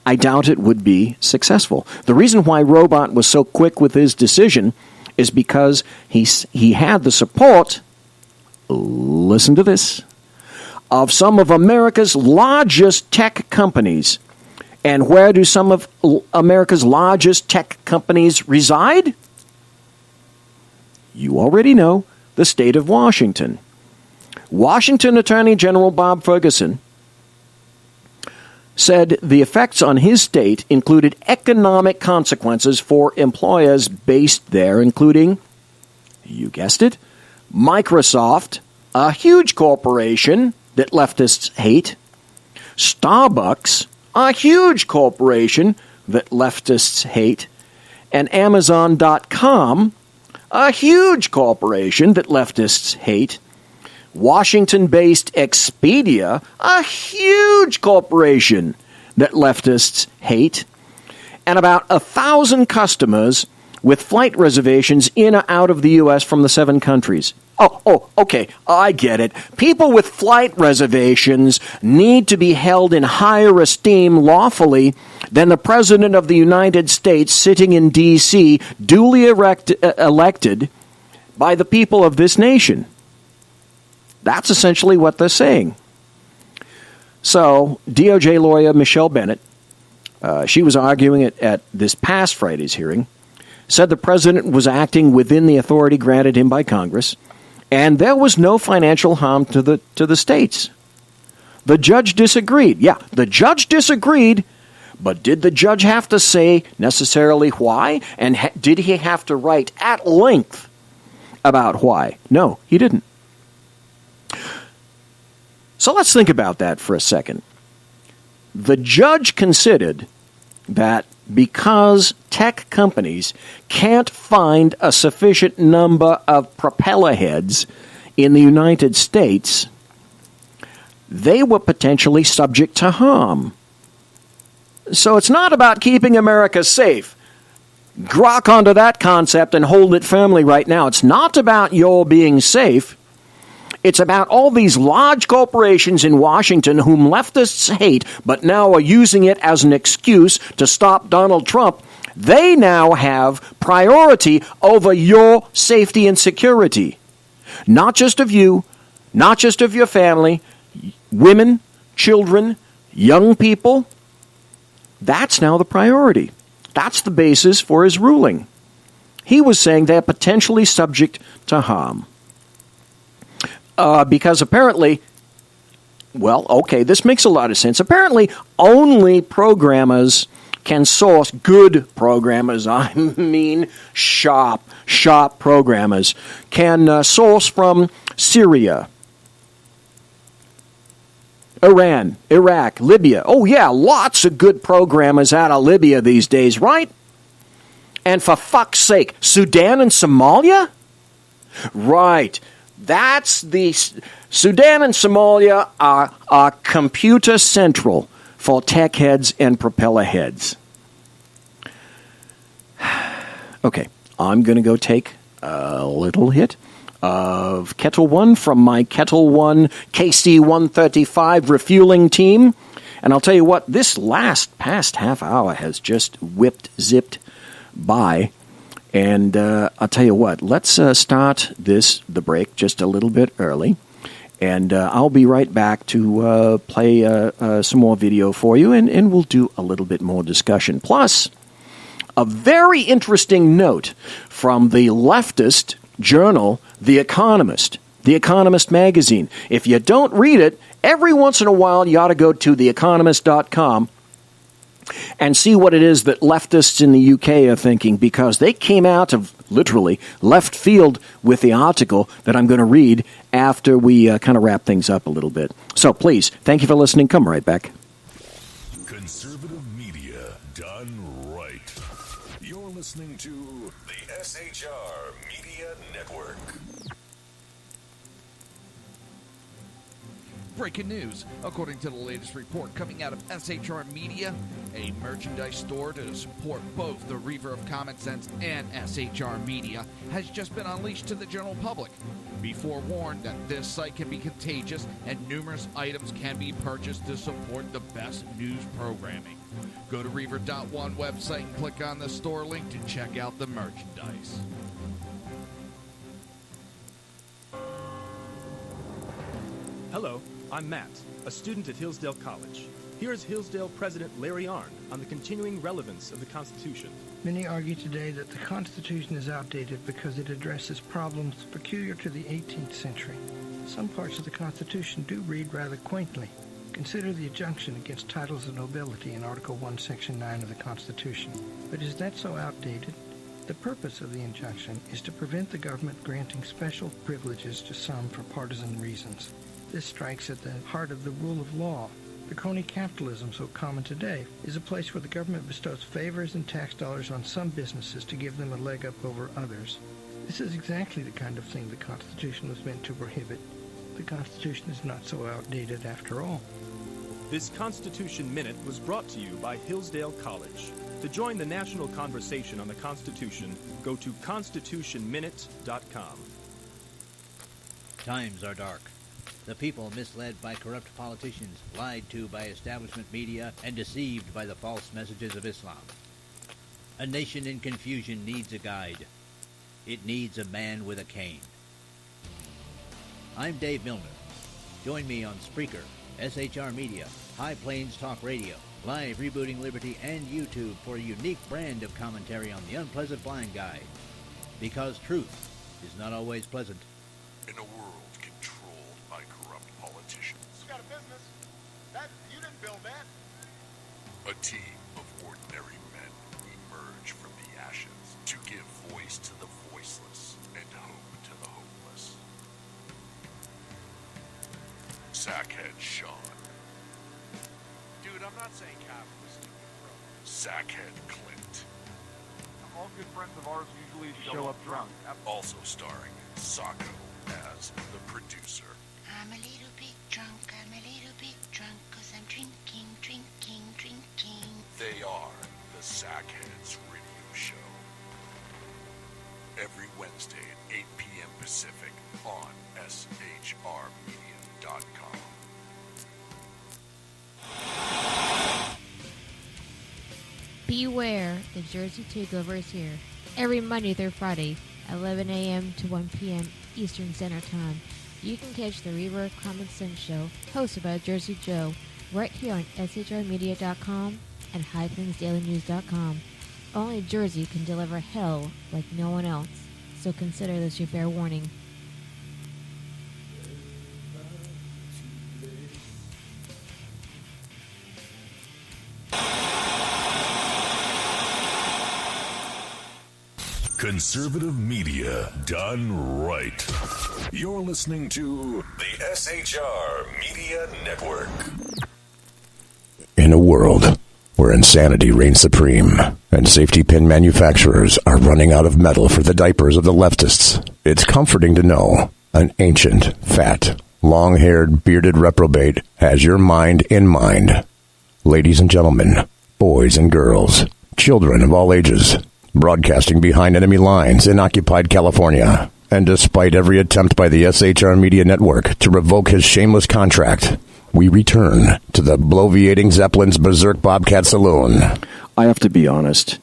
I doubt it would be successful. The reason why Robart was so quick with his decision is because he had the support, listen to this, of some of America's largest tech companies. And where do some of America's largest tech companies reside? You already know, the state of Washington. Washington Attorney General Bob Ferguson said the effects on his state included economic consequences for employers based there, including, you guessed it, Microsoft, a huge corporation that leftists hate, Starbucks, a huge corporation that leftists hate, and Amazon.com, a huge corporation that leftists hate, Washington-based Expedia, a huge corporation that leftists hate, and about 1,000 customers with flight reservations in or out of the U.S. from the 7 countries. Oh, okay, I get it. People with flight reservations need to be held in higher esteem lawfully than the President of the United States sitting in D.C., duly elected by the people of this nation. That's essentially what they're saying. So, DOJ lawyer Michelle Bennett, she was arguing it at this past Friday's hearing, said the president was acting within the authority granted him by Congress, and there was no financial harm to the states. The judge disagreed. Yeah, the judge disagreed, but did the judge have to say necessarily why? And did he have to write at length about why? No, he didn't. So let's think about that for a second. The judge considered that because tech companies can't find a sufficient number of propeller heads in the United States, they were potentially subject to harm. So it's not about keeping America safe. Grok onto that concept and hold it firmly right now. It's not about your being safe. It's about all these large corporations in Washington whom leftists hate, but now are using it as an excuse to stop Donald Trump. They now have priority over your safety and security. Not just of you, not just of your family, women, children, young people. That's now the priority. That's the basis for his ruling. He was saying they're potentially subject to harm. Because apparently, well, okay, this makes a lot of sense. Apparently, only programmers can source, good programmers, I mean sharp programmers, can source from Syria, Iran, Iraq, Libya. Oh yeah, lots of good programmers out of Libya these days, right? And for fuck's sake, Sudan and Somalia? Right. That's the Sudan and Somalia are computer central for tech heads and propeller heads. Okay, I'm going to go take a little hit of Kettle One from my Kettle One KC-135 refueling team. And I'll tell you what, this past half hour has just zipped by. And I'll tell you what, let's start the break just a little bit early. And I'll be right back to play some more video for you, and we'll do a little bit more discussion. Plus, a very interesting note from the leftist journal, The Economist magazine. If you don't read it, every once in a while you ought to go to theeconomist.com and see what it is that leftists in the UK are thinking, because they came out of literally left field with the article that I'm going to read after we kind of wrap things up a little bit. So please, thank you for listening. Come right back. Conservative media done right. You're listening to the SHR Media Network. Breaking news. According to the latest report coming out of SHR Media, a merchandise store to support both the Reaver of Common Sense and SHR Media has just been unleashed to the general public. Be forewarned that this site can be contagious and numerous items can be purchased to support the best news programming. Go to Reaver.one website and click on the store link to check out the merchandise. Hello, I'm Matt, a student at Hillsdale College. Here is Hillsdale President Larry Arnn on the continuing relevance of the Constitution. Many argue today that the Constitution is outdated because it addresses problems peculiar to the 18th century. Some parts of the Constitution do read rather quaintly. Consider the injunction against titles of nobility in Article 1, Section 9 of the Constitution. But is that so outdated? The purpose of the injunction is to prevent the government granting special privileges to some for partisan reasons. This strikes at the heart of the rule of law. The crony capitalism so common today is a place where the government bestows favors and tax dollars on some businesses to give them a leg up over others. This is exactly the kind of thing the Constitution was meant to prohibit. The Constitution is not so outdated after all. This Constitution Minute was brought to you by Hillsdale College. To join the national conversation on the Constitution, go to constitutionminute.com. Times are dark. The people misled by corrupt politicians, lied to by establishment media, and deceived by the false messages of Islam. A nation in confusion needs a guide. It needs a man with a cane. I'm Dave Milner. Join me on Spreaker, SHR Media, High Plains Talk Radio, Live Rebooting Liberty, and YouTube for a unique brand of commentary on the unpleasant blind guide. Because truth is not always pleasant. In a world controlled by corrupt politicians. You got a business. You didn't build that. A team of ordinary men emerge from the ashes to give voice to the voiceless and hope to the hopeless. Sackhead Sean. Dude, I'm not saying Cap was stupid, bro. Sackhead Clint. All good friends of ours usually show up drunk. Also starring Sacco as the producer. I'm a little bit drunk, 'cause I'm drinking. They are the Sackheads Radio Show. Every Wednesday at 8 p.m. Pacific on shrmedia.com. Beware, the Jersey Takeover is here. Every Monday through Friday, 11 a.m. to 1 p.m. Eastern Standard Time. You can catch the Reaver Common Sense Show, hosted by Jersey Joe, right here on shrmedia.com and highplains.dailynews.com. Only Jersey can deliver hell like no one else, so consider this your fair warning. Conservative media done right. You're listening to the SHR Media Network. In a world where insanity reigns supreme and safety pin manufacturers are running out of metal for the diapers of the leftists, it's comforting to know an ancient, fat, long-haired, bearded reprobate has your mind in mind. Ladies and gentlemen, boys and girls, children of all ages, broadcasting behind enemy lines in occupied California. And despite every attempt by the SHR Media Network to revoke his shameless contract, we return to the bloviating Zeppelin's Berserk Bobcat Saloon. I have to be honest.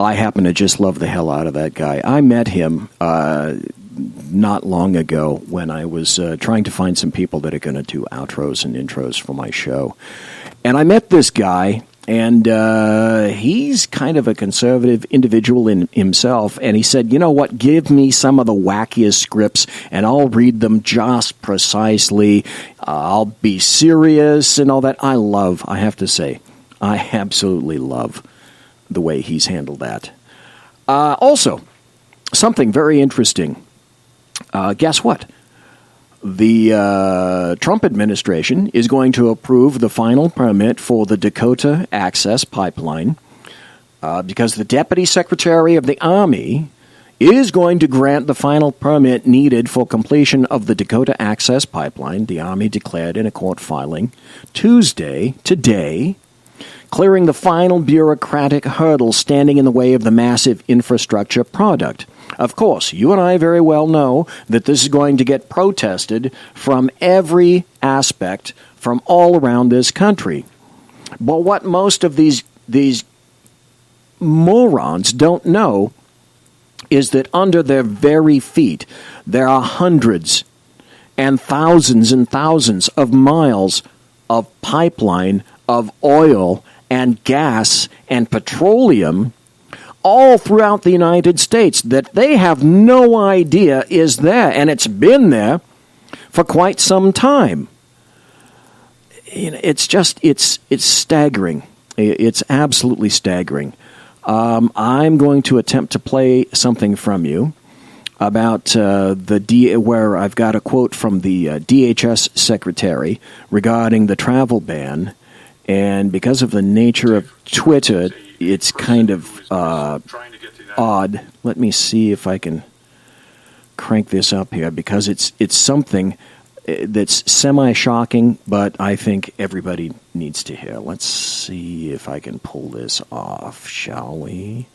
I happen to just love the hell out of that guy. I met him not long ago when I was trying to find some people that are going to do outros and intros for my show. And I met this guy, and he's kind of a conservative individual in himself. And he said, you know what, give me some of the wackiest scripts, and I'll read them just precisely. I'll be serious and all that. I have to say, I absolutely love the way he's handled that. Also, something very interesting. Guess what? The Trump administration is going to approve the final permit for the Dakota Access Pipeline because the Deputy Secretary of the Army is going to grant the final permit needed for completion of the Dakota Access Pipeline, the Army declared in a court filing Tuesday, today, clearing the final bureaucratic hurdle standing in the way of the massive infrastructure project. Of course, you and I very well know that this is going to get protested from every aspect from all around this country. But what most of these morons don't know is that under their very feet there are hundreds and thousands of miles of pipeline, of oil and gas and petroleum all throughout the United States that they have no idea is there, and it's been there for quite some time. It's staggering. It's absolutely staggering. I'm going to attempt to play something from you about where I've got a quote from the DHS secretary regarding the travel ban, and because of the nature of Twitter, it's kind of odd. Let me see if I can crank this up here, because it's something that's semi-shocking, but I think everybody needs to hear. Let's see if I can pull this off, shall we?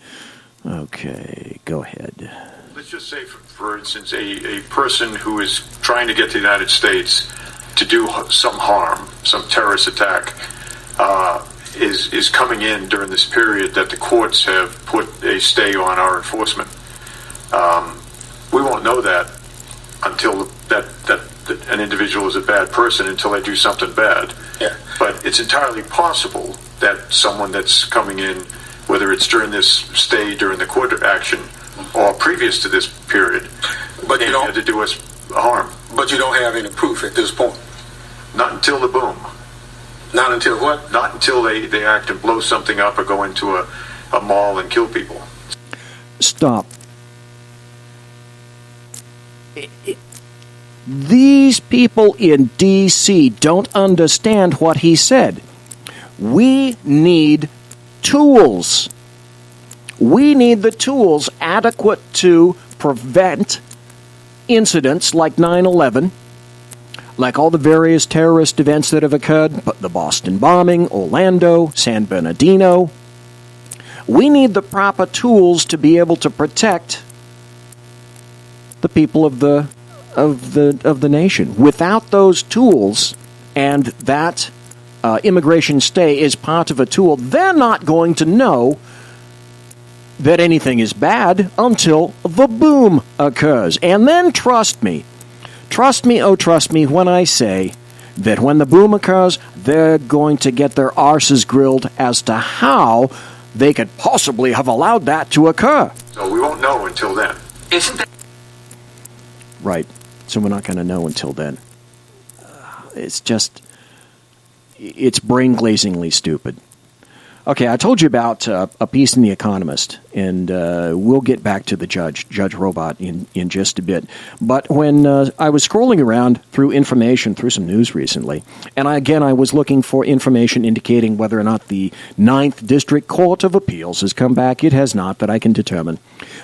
Okay, go ahead. Let's just say, for instance, a person who is trying to get to the United States to do some harm, some terrorist attack, is coming in during this period that the courts have put a stay on our enforcement. We won't know that until that an individual is a bad person until they do something bad. Yeah. But it's entirely possible that someone that's coming in, whether it's during this stay, during the court action, or previous to this period, but you don't have to do us harm. But you don't have any proof at this point. Not until the boom. Not until what? Not until they act and blow something up or go into a mall and kill people. Stop. These people in D.C. don't understand what he said. We need tools. We need the tools adequate to prevent incidents like 9/11, like all the various terrorist events that have occurred, the Boston bombing, Orlando, San Bernardino. We need the proper tools to be able to protect the people of the nation. Without those tools, and that immigration stay is part of a tool, they're not going to know that anything is bad until the boom occurs. And then trust me, oh trust me when I say that when the boom occurs, they're going to get their arses grilled as to how they could possibly have allowed that to occur. So we won't know until then. Isn't that right? So we're not going to know until then. It's brain-glazingly stupid. Okay, I told you about a piece in The Economist, and we'll get back to the Judge Robart, in just a bit. But when I was scrolling around through information, through some news recently, and I was looking for information indicating whether or not the 9th District Court of Appeals has come back. It has not, that I can determine.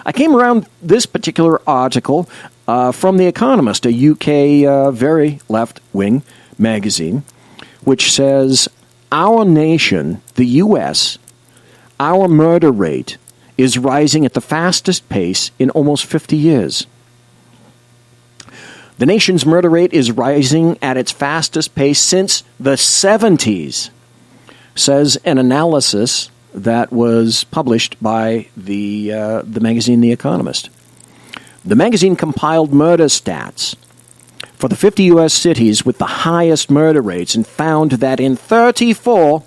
I came around this particular article from The Economist, a UK very left-wing magazine, which says, our nation, the U.S., our murder rate is rising at the fastest pace in almost 50 years. The nation's murder rate is rising at its fastest pace since the 70s, says an analysis that was published by the magazine The Economist. The magazine compiled murder stats for the 50 U.S. cities with the highest murder rates and found that in 34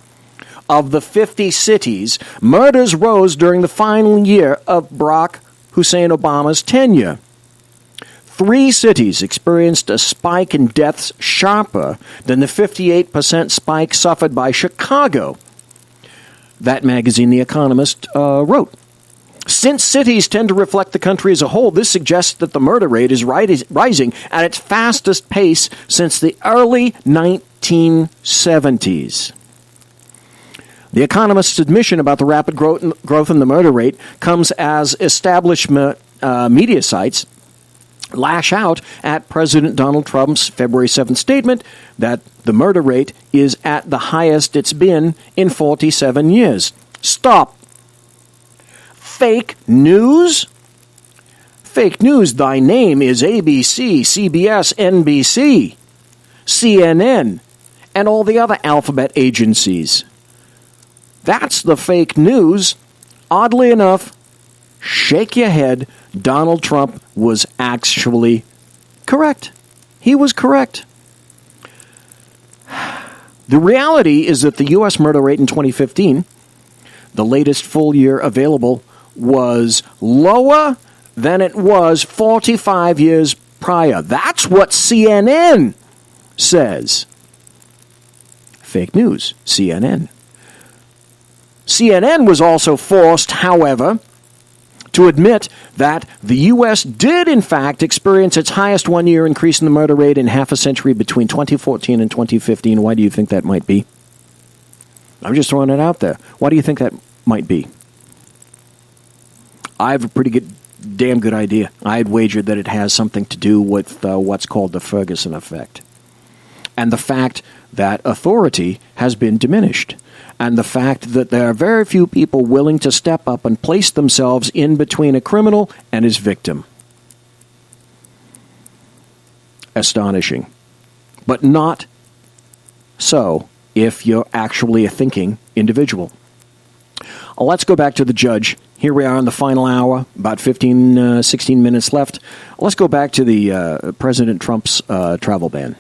of the 50 cities, murders rose during the final year of Barack Hussein Obama's tenure. 3 cities experienced a spike in deaths sharper than the 58% spike suffered by Chicago. That magazine, The Economist, wrote. Since cities tend to reflect the country as a whole, this suggests that the murder rate is rising at its fastest pace since the early 1970s. The Economist's admission about the rapid growth in the murder rate comes as establishment media sites lash out at President Donald Trump's February 7th statement that the murder rate is at the highest it's been in 47 years. Stop. Fake news? Fake news, thy name is ABC, CBS, NBC, CNN, and all the other alphabet agencies. That's the fake news. Oddly enough, shake your head, Donald Trump was actually correct. He was correct. The reality is that the U.S. murder rate in 2015, the latest full year available, was lower than it was 45 years prior. That's what CNN says. Fake news, CNN. CNN was also forced, however, to admit that the U.S. did, in fact, experience its highest one-year increase in the murder rate in half a century between 2014 and 2015. Why do you think that might be? I'm just throwing it out there. Why do you think that might be? I have a pretty damn good idea. I'd wager that it has something to do with what's called the Ferguson effect. And the fact that authority has been diminished. And the fact that there are very few people willing to step up and place themselves in between a criminal and his victim. Astonishing. But not so if you're actually a thinking individual. Let's go back to the judge. Here we are in the final hour, about 16 minutes left. Let's go back to the President Trump's travel ban.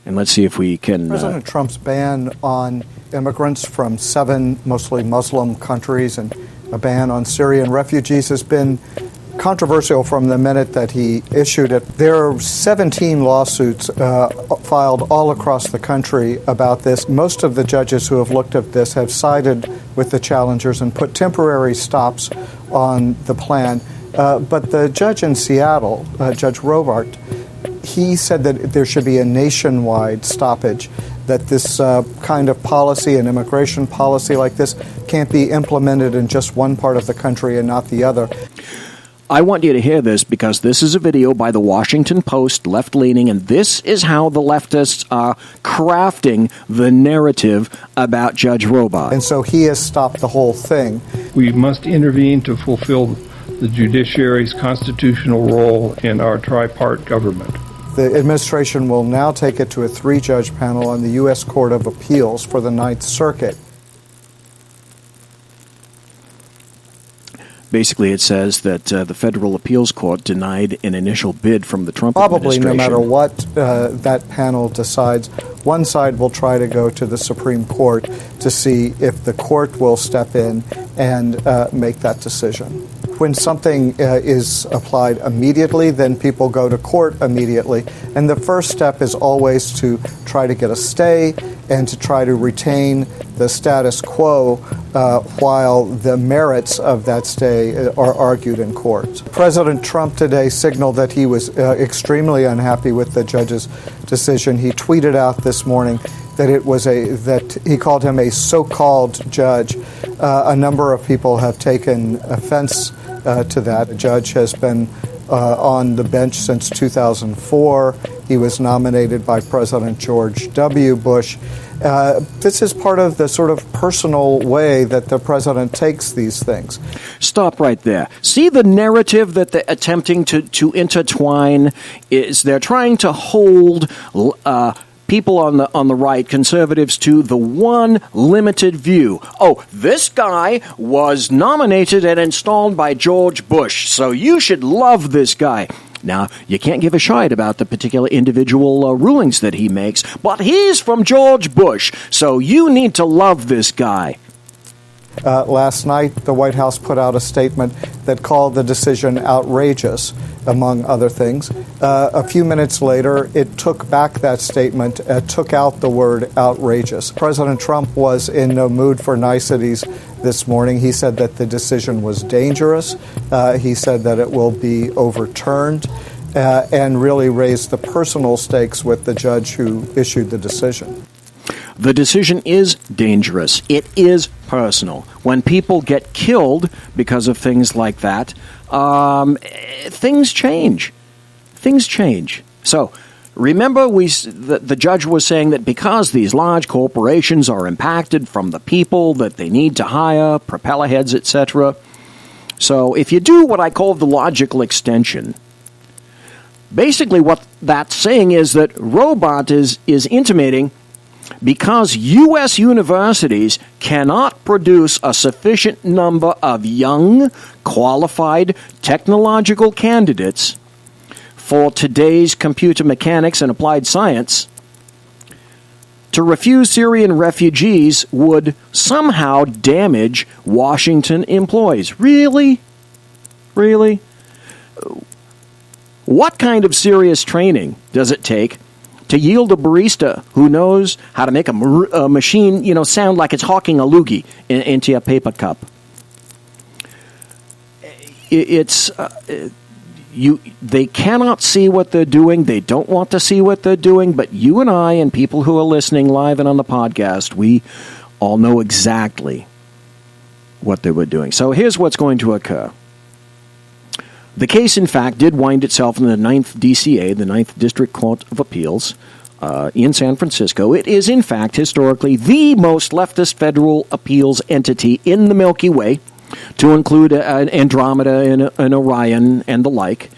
And let's see if we can... President Trump's ban on immigrants from 7 mostly Muslim countries and a ban on Syrian refugees has been controversial from the minute that he issued it. There are 17 lawsuits filed all across the country about this. Most of the judges who have looked at this have sided with the challengers and put temporary stops on the plan. But the judge in Seattle, Judge Robart, he said that there should be a nationwide stoppage, that this kind of policy, an immigration policy like this, can't be implemented in just one part of the country and not the other. I want you to hear this because this is a video by the Washington Post, left-leaning, and this is how the leftists are crafting the narrative about Judge Robart. And so he has stopped the whole thing. We must intervene to fulfill the judiciary's constitutional role in our tripart government. The administration will now take it to a 3-judge panel on the U.S. Court of Appeals for the Ninth Circuit. Basically, it says that the Federal Appeals Court denied an initial bid from the Trump administration. Probably no matter what that panel decides, one side will try to go to the Supreme Court to see if the court will step in and make that decision. When something is applied immediately, then people go to court immediately. And the first step is always to try to get a stay and to try to retain the status quo while the merits of that stay are argued in court. President Trump today signaled that he was extremely unhappy with the judge's decision. He tweeted out this morning that it was that he called him a so-called judge. A number of people have taken offense to that. The judge has been on the bench since 2004. He was nominated by President George W. Bush. This is part of the sort of personal way that the president takes these things. Stop right there. See the narrative that they're attempting to intertwine? Is they're trying to hold people on the right, conservatives, to the one limited view. Oh, this guy was nominated and installed by George Bush, so you should love this guy. Now, you can't give a shite about the particular individual rulings that he makes, but he's from George Bush, so you need to love this guy. Last night, the White House put out a statement that called the decision outrageous, among other things. A few minutes later, it took back that statement, took out the word outrageous. President Trump was in no mood for niceties this morning. He said that the decision was dangerous. He said that it will be overturned, and really raised the personal stakes with the judge who issued the decision. The decision is dangerous. It is personal. When people get killed because of things like that, things change. Things change. So, remember the judge was saying that because these large corporations are impacted from the people that they need to hire, propeller heads, etc., So if you do what I call the logical extension, basically what that's saying is that Robart is intimating because U.S. universities cannot produce a sufficient number of young, qualified technological candidates for today's computer mechanics and applied science, to refuse Syrian refugees would somehow damage Washington employees. Really? Really? What kind of serious training does it take to yield a barista who knows how to make a machine, sound like it's hawking a loogie into a paper cup? They cannot see what they're doing. They don't want to see what they're doing. But you and I and people who are listening live and on the podcast, we all know exactly what they were doing. So here's what's going to occur. The case, in fact, did wind itself in the 9th DCA, the 9th District Court of Appeals in San Francisco. It is, in fact, historically the most leftist federal appeals entity in the Milky Way, to include Andromeda and Orion and the like.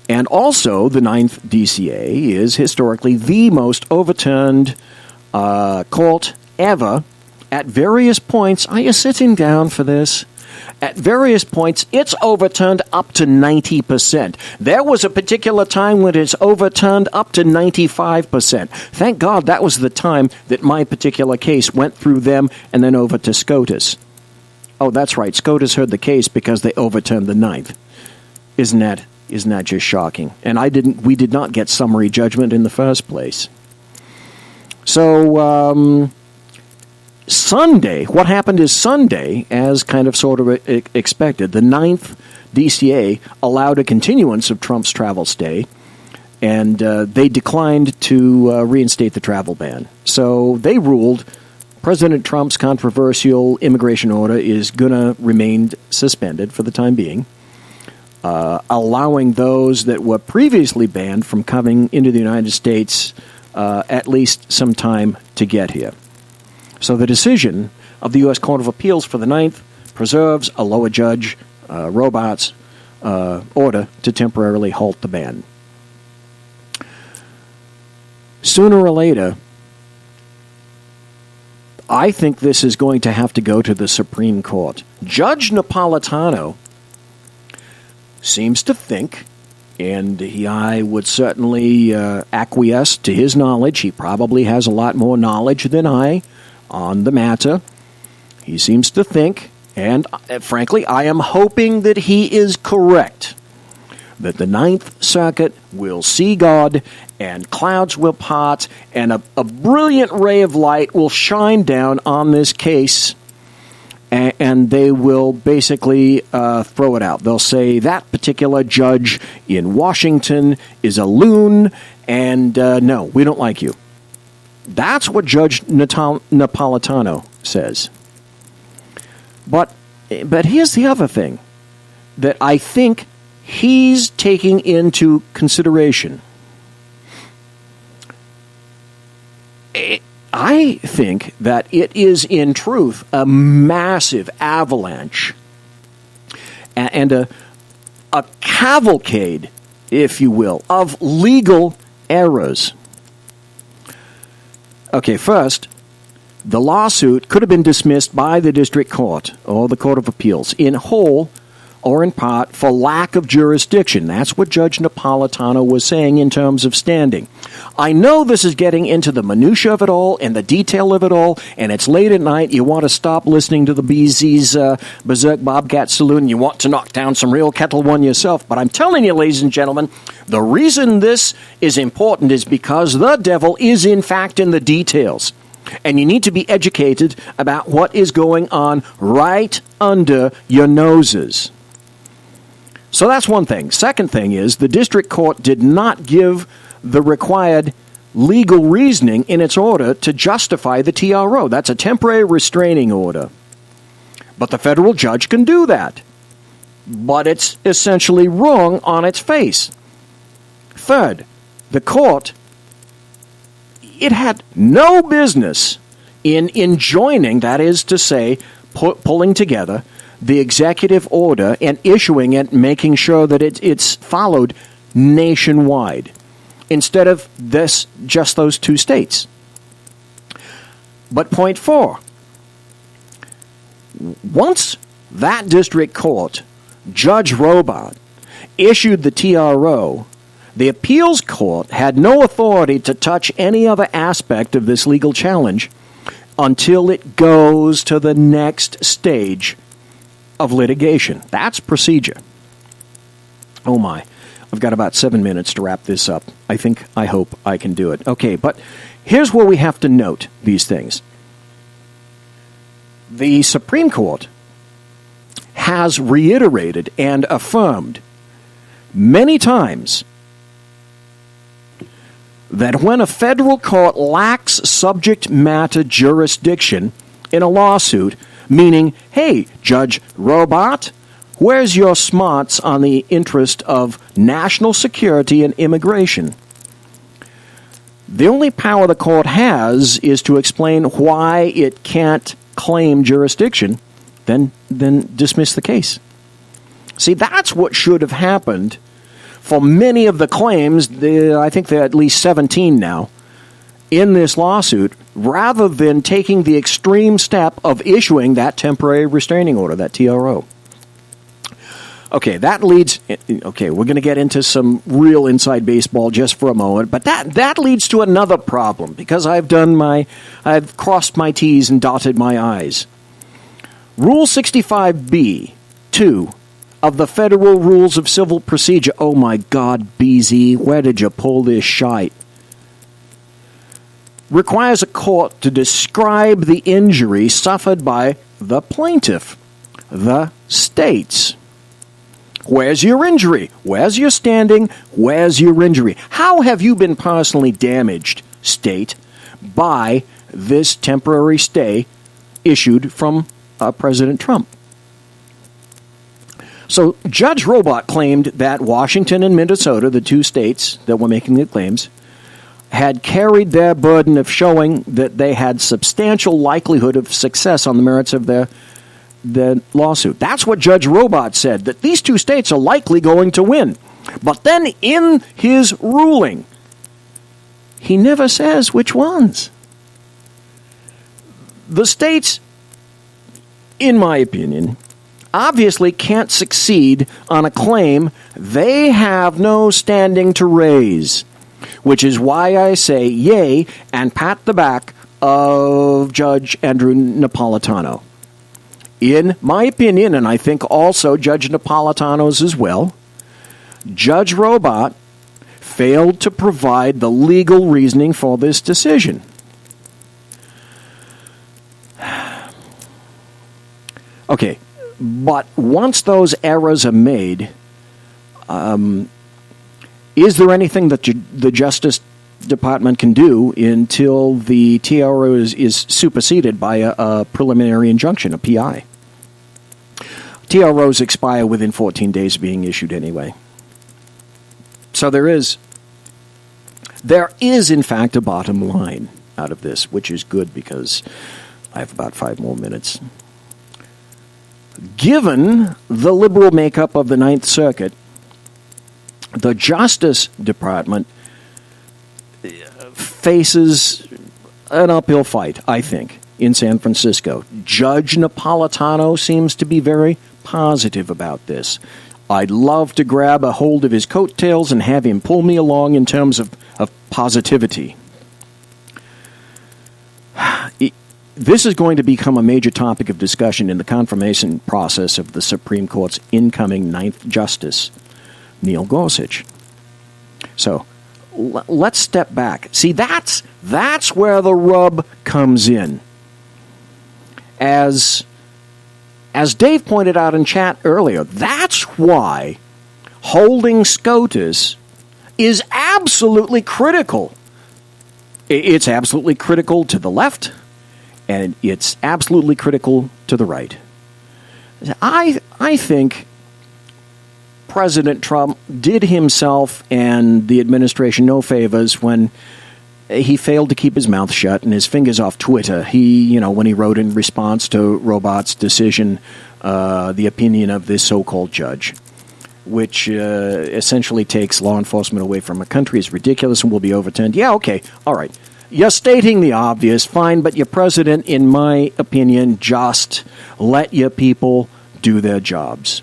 And also, the 9th DCA is historically the most overturned court ever. At various points, are you sitting down for this? At various points, it's overturned up to 90%. There was a particular time when it's overturned up to 95%. Thank God that was the time that my particular case went through them and then over to SCOTUS. Oh, that's right. SCOTUS heard the case because they overturned the 9th. Isn't that just shocking? And we did not get summary judgment in the first place. So, Sunday, what happened is Sunday, as kind of sort of expected, the 9th DCA allowed a continuance of Trump's travel stay, and they declined to reinstate the travel ban. So they ruled President Trump's controversial immigration order is going to remain suspended for the time being, allowing those that were previously banned from coming into the United States at least some time to get here. So the decision of the U.S. Court of Appeals for the 9th preserves a lower judge, Robart's order to temporarily halt the ban. Sooner or later, I think this is going to have to go to the Supreme Court. Judge Napolitano seems to think, and I would certainly acquiesce to his knowledge. He probably has a lot more knowledge than I on the matter. He seems to think, and frankly, I am hoping that he is correct, that the 9th Circuit will see God and clouds will part and a brilliant ray of light will shine down on this case, and they will basically throw it out. They'll say that particular judge in Washington is a loon, and no, we don't like you. That's what Judge Napolitano says. But here's the other thing that I think he's taking into consideration. I think that it is in truth a massive avalanche and a cavalcade, if you will, of legal errors. Okay, first, the lawsuit could have been dismissed by the district court or the Court of Appeals in whole or in part for lack of jurisdiction. That's what Judge Napolitano was saying in terms of standing. I know this is getting into the minutia of it all and the detail of it all, and it's late at night. You want to stop listening to the BZ's Berserk Bobcat Saloon. You want to knock down some real Kettle One yourself. But I'm telling you, ladies and gentlemen, the reason this is important is because the devil is, in fact, in the details. And you need to be educated about what is going on right under your noses. So that's one thing. Second thing is the district court did not give the required legal reasoning in its order to justify the TRO. That's a temporary restraining order. But the federal judge can do that. But it's essentially wrong on its face. Third, the court, it had no business in enjoining, that is to say, pulling together the executive order and issuing it, making sure that it's followed nationwide instead of just those 2 states. But point 4, once that district court, Judge Robart, issued the TRO, the appeals court had no authority to touch any other aspect of this legal challenge until it goes to the next stage of litigation. That's procedure. Oh my, I've got about 7 minutes to wrap this up. I hope I can do it. Okay, but here's where we have to note these things. The Supreme Court has reiterated and affirmed many times that when a federal court lacks subject matter jurisdiction in a lawsuit, meaning, hey, Judge Robart, where's your smarts on the interest of national security and immigration? The only power the court has is to explain why it can't claim jurisdiction, then dismiss the case. See, that's what should have happened for many of the claims, I think there are at least 17 now, in this lawsuit, rather than taking the extreme step of issuing that temporary restraining order, that TRO. Okay, we're going to get into some real inside baseball just for a moment, but that leads to another problem, because I've crossed my T's and dotted my I's. Rule 65B, 2, of the Federal Rules of Civil Procedure. Oh my God, BZ, where did you pull this shite? Requires a court to describe the injury suffered by the plaintiff, the states. Where's your injury? Where's your standing? Where's your injury? How have you been personally damaged, state, by this temporary stay issued from President Trump? So Judge Robart claimed that Washington and Minnesota, the 2 states that were making the claims, had carried their burden of showing that they had substantial likelihood of success on the merits of their lawsuit. That's what Judge Robart said, that these 2 states are likely going to win. But then in his ruling, he never says which ones. The states, in my opinion, obviously can't succeed on a claim they have no standing to raise, which is why I say yay and pat the back of Judge Andrew Napolitano. In my opinion, and I think also Judge Napolitano's as well, Judge Robart failed to provide the legal reasoning for this decision. Okay, but once those errors are made, is there anything that the Justice Department can do until the TRO is superseded by a preliminary injunction, a PI? TROs expire within 14 days of being issued anyway. So there is in fact a bottom line out of this, which is good because I have about 5 more minutes. Given the liberal makeup of the Ninth Circuit, the Justice Department faces an uphill fight, I think, in San Francisco. Judge Napolitano seems to be very positive about this. I'd love to grab a hold of his coattails and have him pull me along in terms of positivity. This is going to become a major topic of discussion in the confirmation process of the Supreme Court's incoming Ninth Justice, Neil Gorsuch. So, let's step back. See, that's where the rub comes in. As Dave pointed out in chat earlier, that's why holding SCOTUS is absolutely critical. It's absolutely critical to the left, and it's absolutely critical to the right. I think President Trump did himself and the administration no favors when he failed to keep his mouth shut and his fingers off Twitter. He, when he wrote in response to Robart's decision, the opinion of this so-called judge, which essentially takes law enforcement away from a country, is ridiculous and will be overturned. Yeah, okay, all right. You're stating the obvious, fine, but your president, in my opinion, just let your people do their jobs.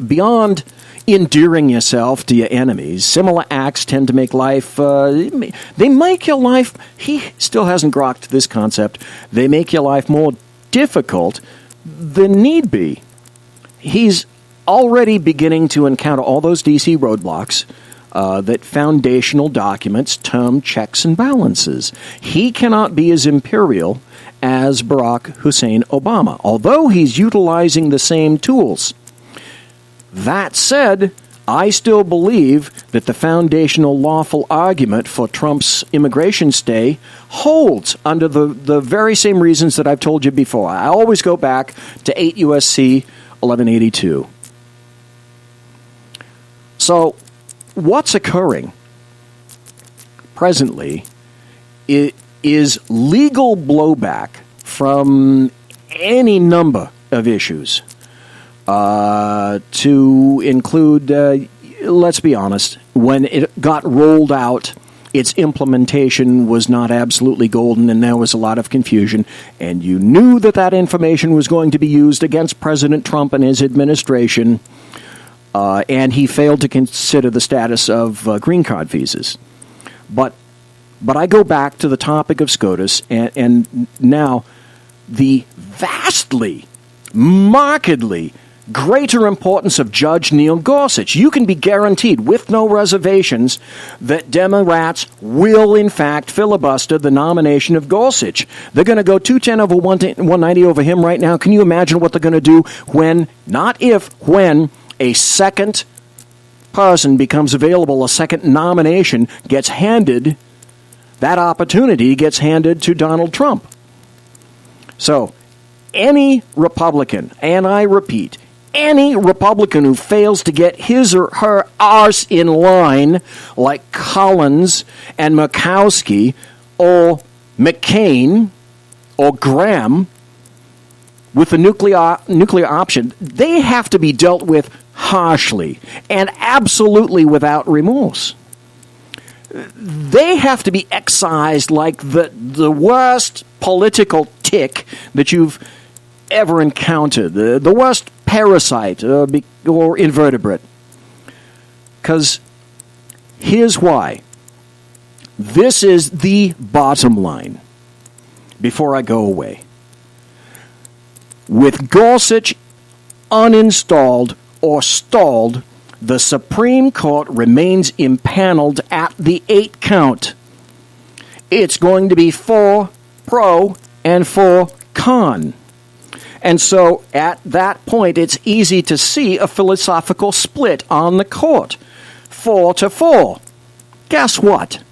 Beyond endearing yourself to your enemies, similar acts tend to make life, they make your life, he still hasn't grokked this concept, they make your life more difficult than need be. He's already beginning to encounter all those DC roadblocks that foundational documents term checks and balances. He cannot be as imperial as Barack Hussein Obama, although he's utilizing the same tools. That said, I still believe that the foundational lawful argument for Trump's immigration stay holds under the very same reasons that I've told you before. I always go back to 8 U.S.C. 1182. So, what's occurring presently is legal blowback from any number of issues, to include, let's be honest, when it got rolled out, its implementation was not absolutely golden, and there was a lot of confusion, and you knew that information was going to be used against President Trump and his administration. And he failed to consider the status of green card visas. But I go back to the topic of SCOTUS, and now the vastly, markedly greater importance of Judge Neil Gorsuch. You can be guaranteed, with no reservations, that Democrats will, in fact, filibuster the nomination of Gorsuch. They're going to go 210 over 190 over him right now. Can you imagine what they're going to do when, not if, when, a second person becomes available, a second nomination gets handed, that opportunity gets handed to Donald Trump. So, any Republican, and I repeat, any Republican who fails to get his or her arse in line, like Collins and Murkowski, or McCain, or Graham, with the nuclear option, they have to be dealt with harshly and absolutely without remorse. They have to be excised like the worst political tick that you've ever encountered, the worst parasite or invertebrate. Because here's why. This is the bottom line before I go away. With Gorsuch uninstalled or stalled, the Supreme Court remains impaneled at the 8 count. It's going to be 4 pro and 4 con. And so at that point, it's easy to see a philosophical split on the court. 4-4. Guess what?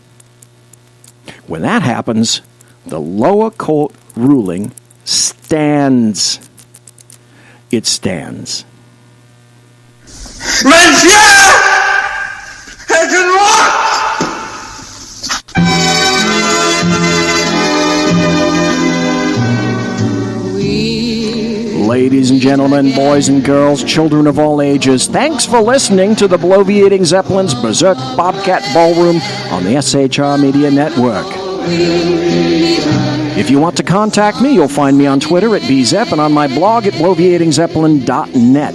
When that happens, the lower court ruling stands. It stands. Monsieur has been Ladies and gentlemen, boys and girls, children of all ages, thanks for listening to the Bloviating Zeppelin's Berserk Bobcat Ballroom on the SHR Media Network. If you want to contact me, you'll find me on Twitter at bzepp and on my blog at bloviatingzeppelin.net.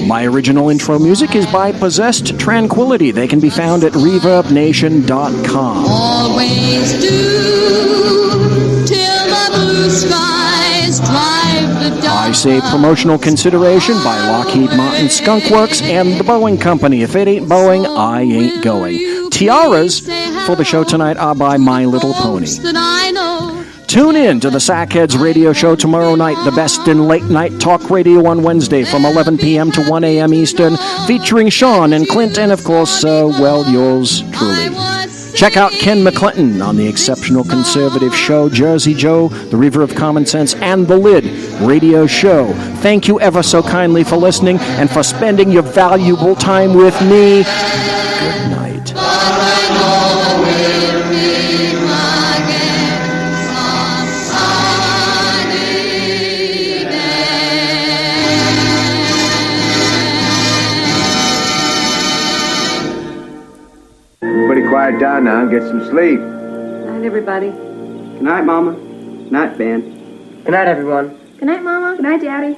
My original intro music is by Possessed Tranquility. They can be found at reverbnation.com. always do till the blue skies drive the dark. I say promotional consideration by Lockheed Martin Skunk Works and the Boeing Company. If it ain't Boeing, I ain't going. Tiaras for the show tonight are by My Little Pony. That I know. Tune in to the Sackheads radio show tomorrow night, the best in late night talk radio on Wednesday from 11 p.m. to 1 a.m. Eastern, featuring Sean and Clint and, of course, yours truly. Check out Ken McClinton on the exceptional conservative show Jersey Joe, the River of Common Sense, and The Lid radio show. Thank you ever so kindly for listening and for spending your valuable time with me. Good night. right down now and get some sleep. Good night, everybody. Good night, Mama. Good night, Ben. Good night, everyone. Good night, Mama. Good night, Daddy.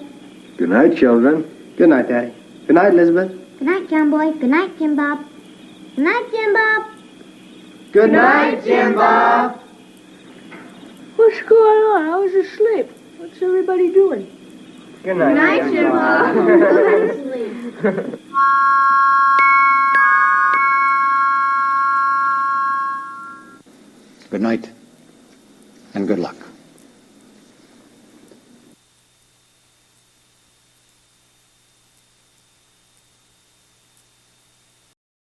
Good night, children. Good night, Daddy. Good night, Elizabeth. Good night, John Boy. Good night, Jim Bob. Good night, Jim Bob. Good night, Jim Bob. What's going on? I was asleep. What's everybody doing? Good night, Jim Bob. Go to sleep. Good night, and good luck.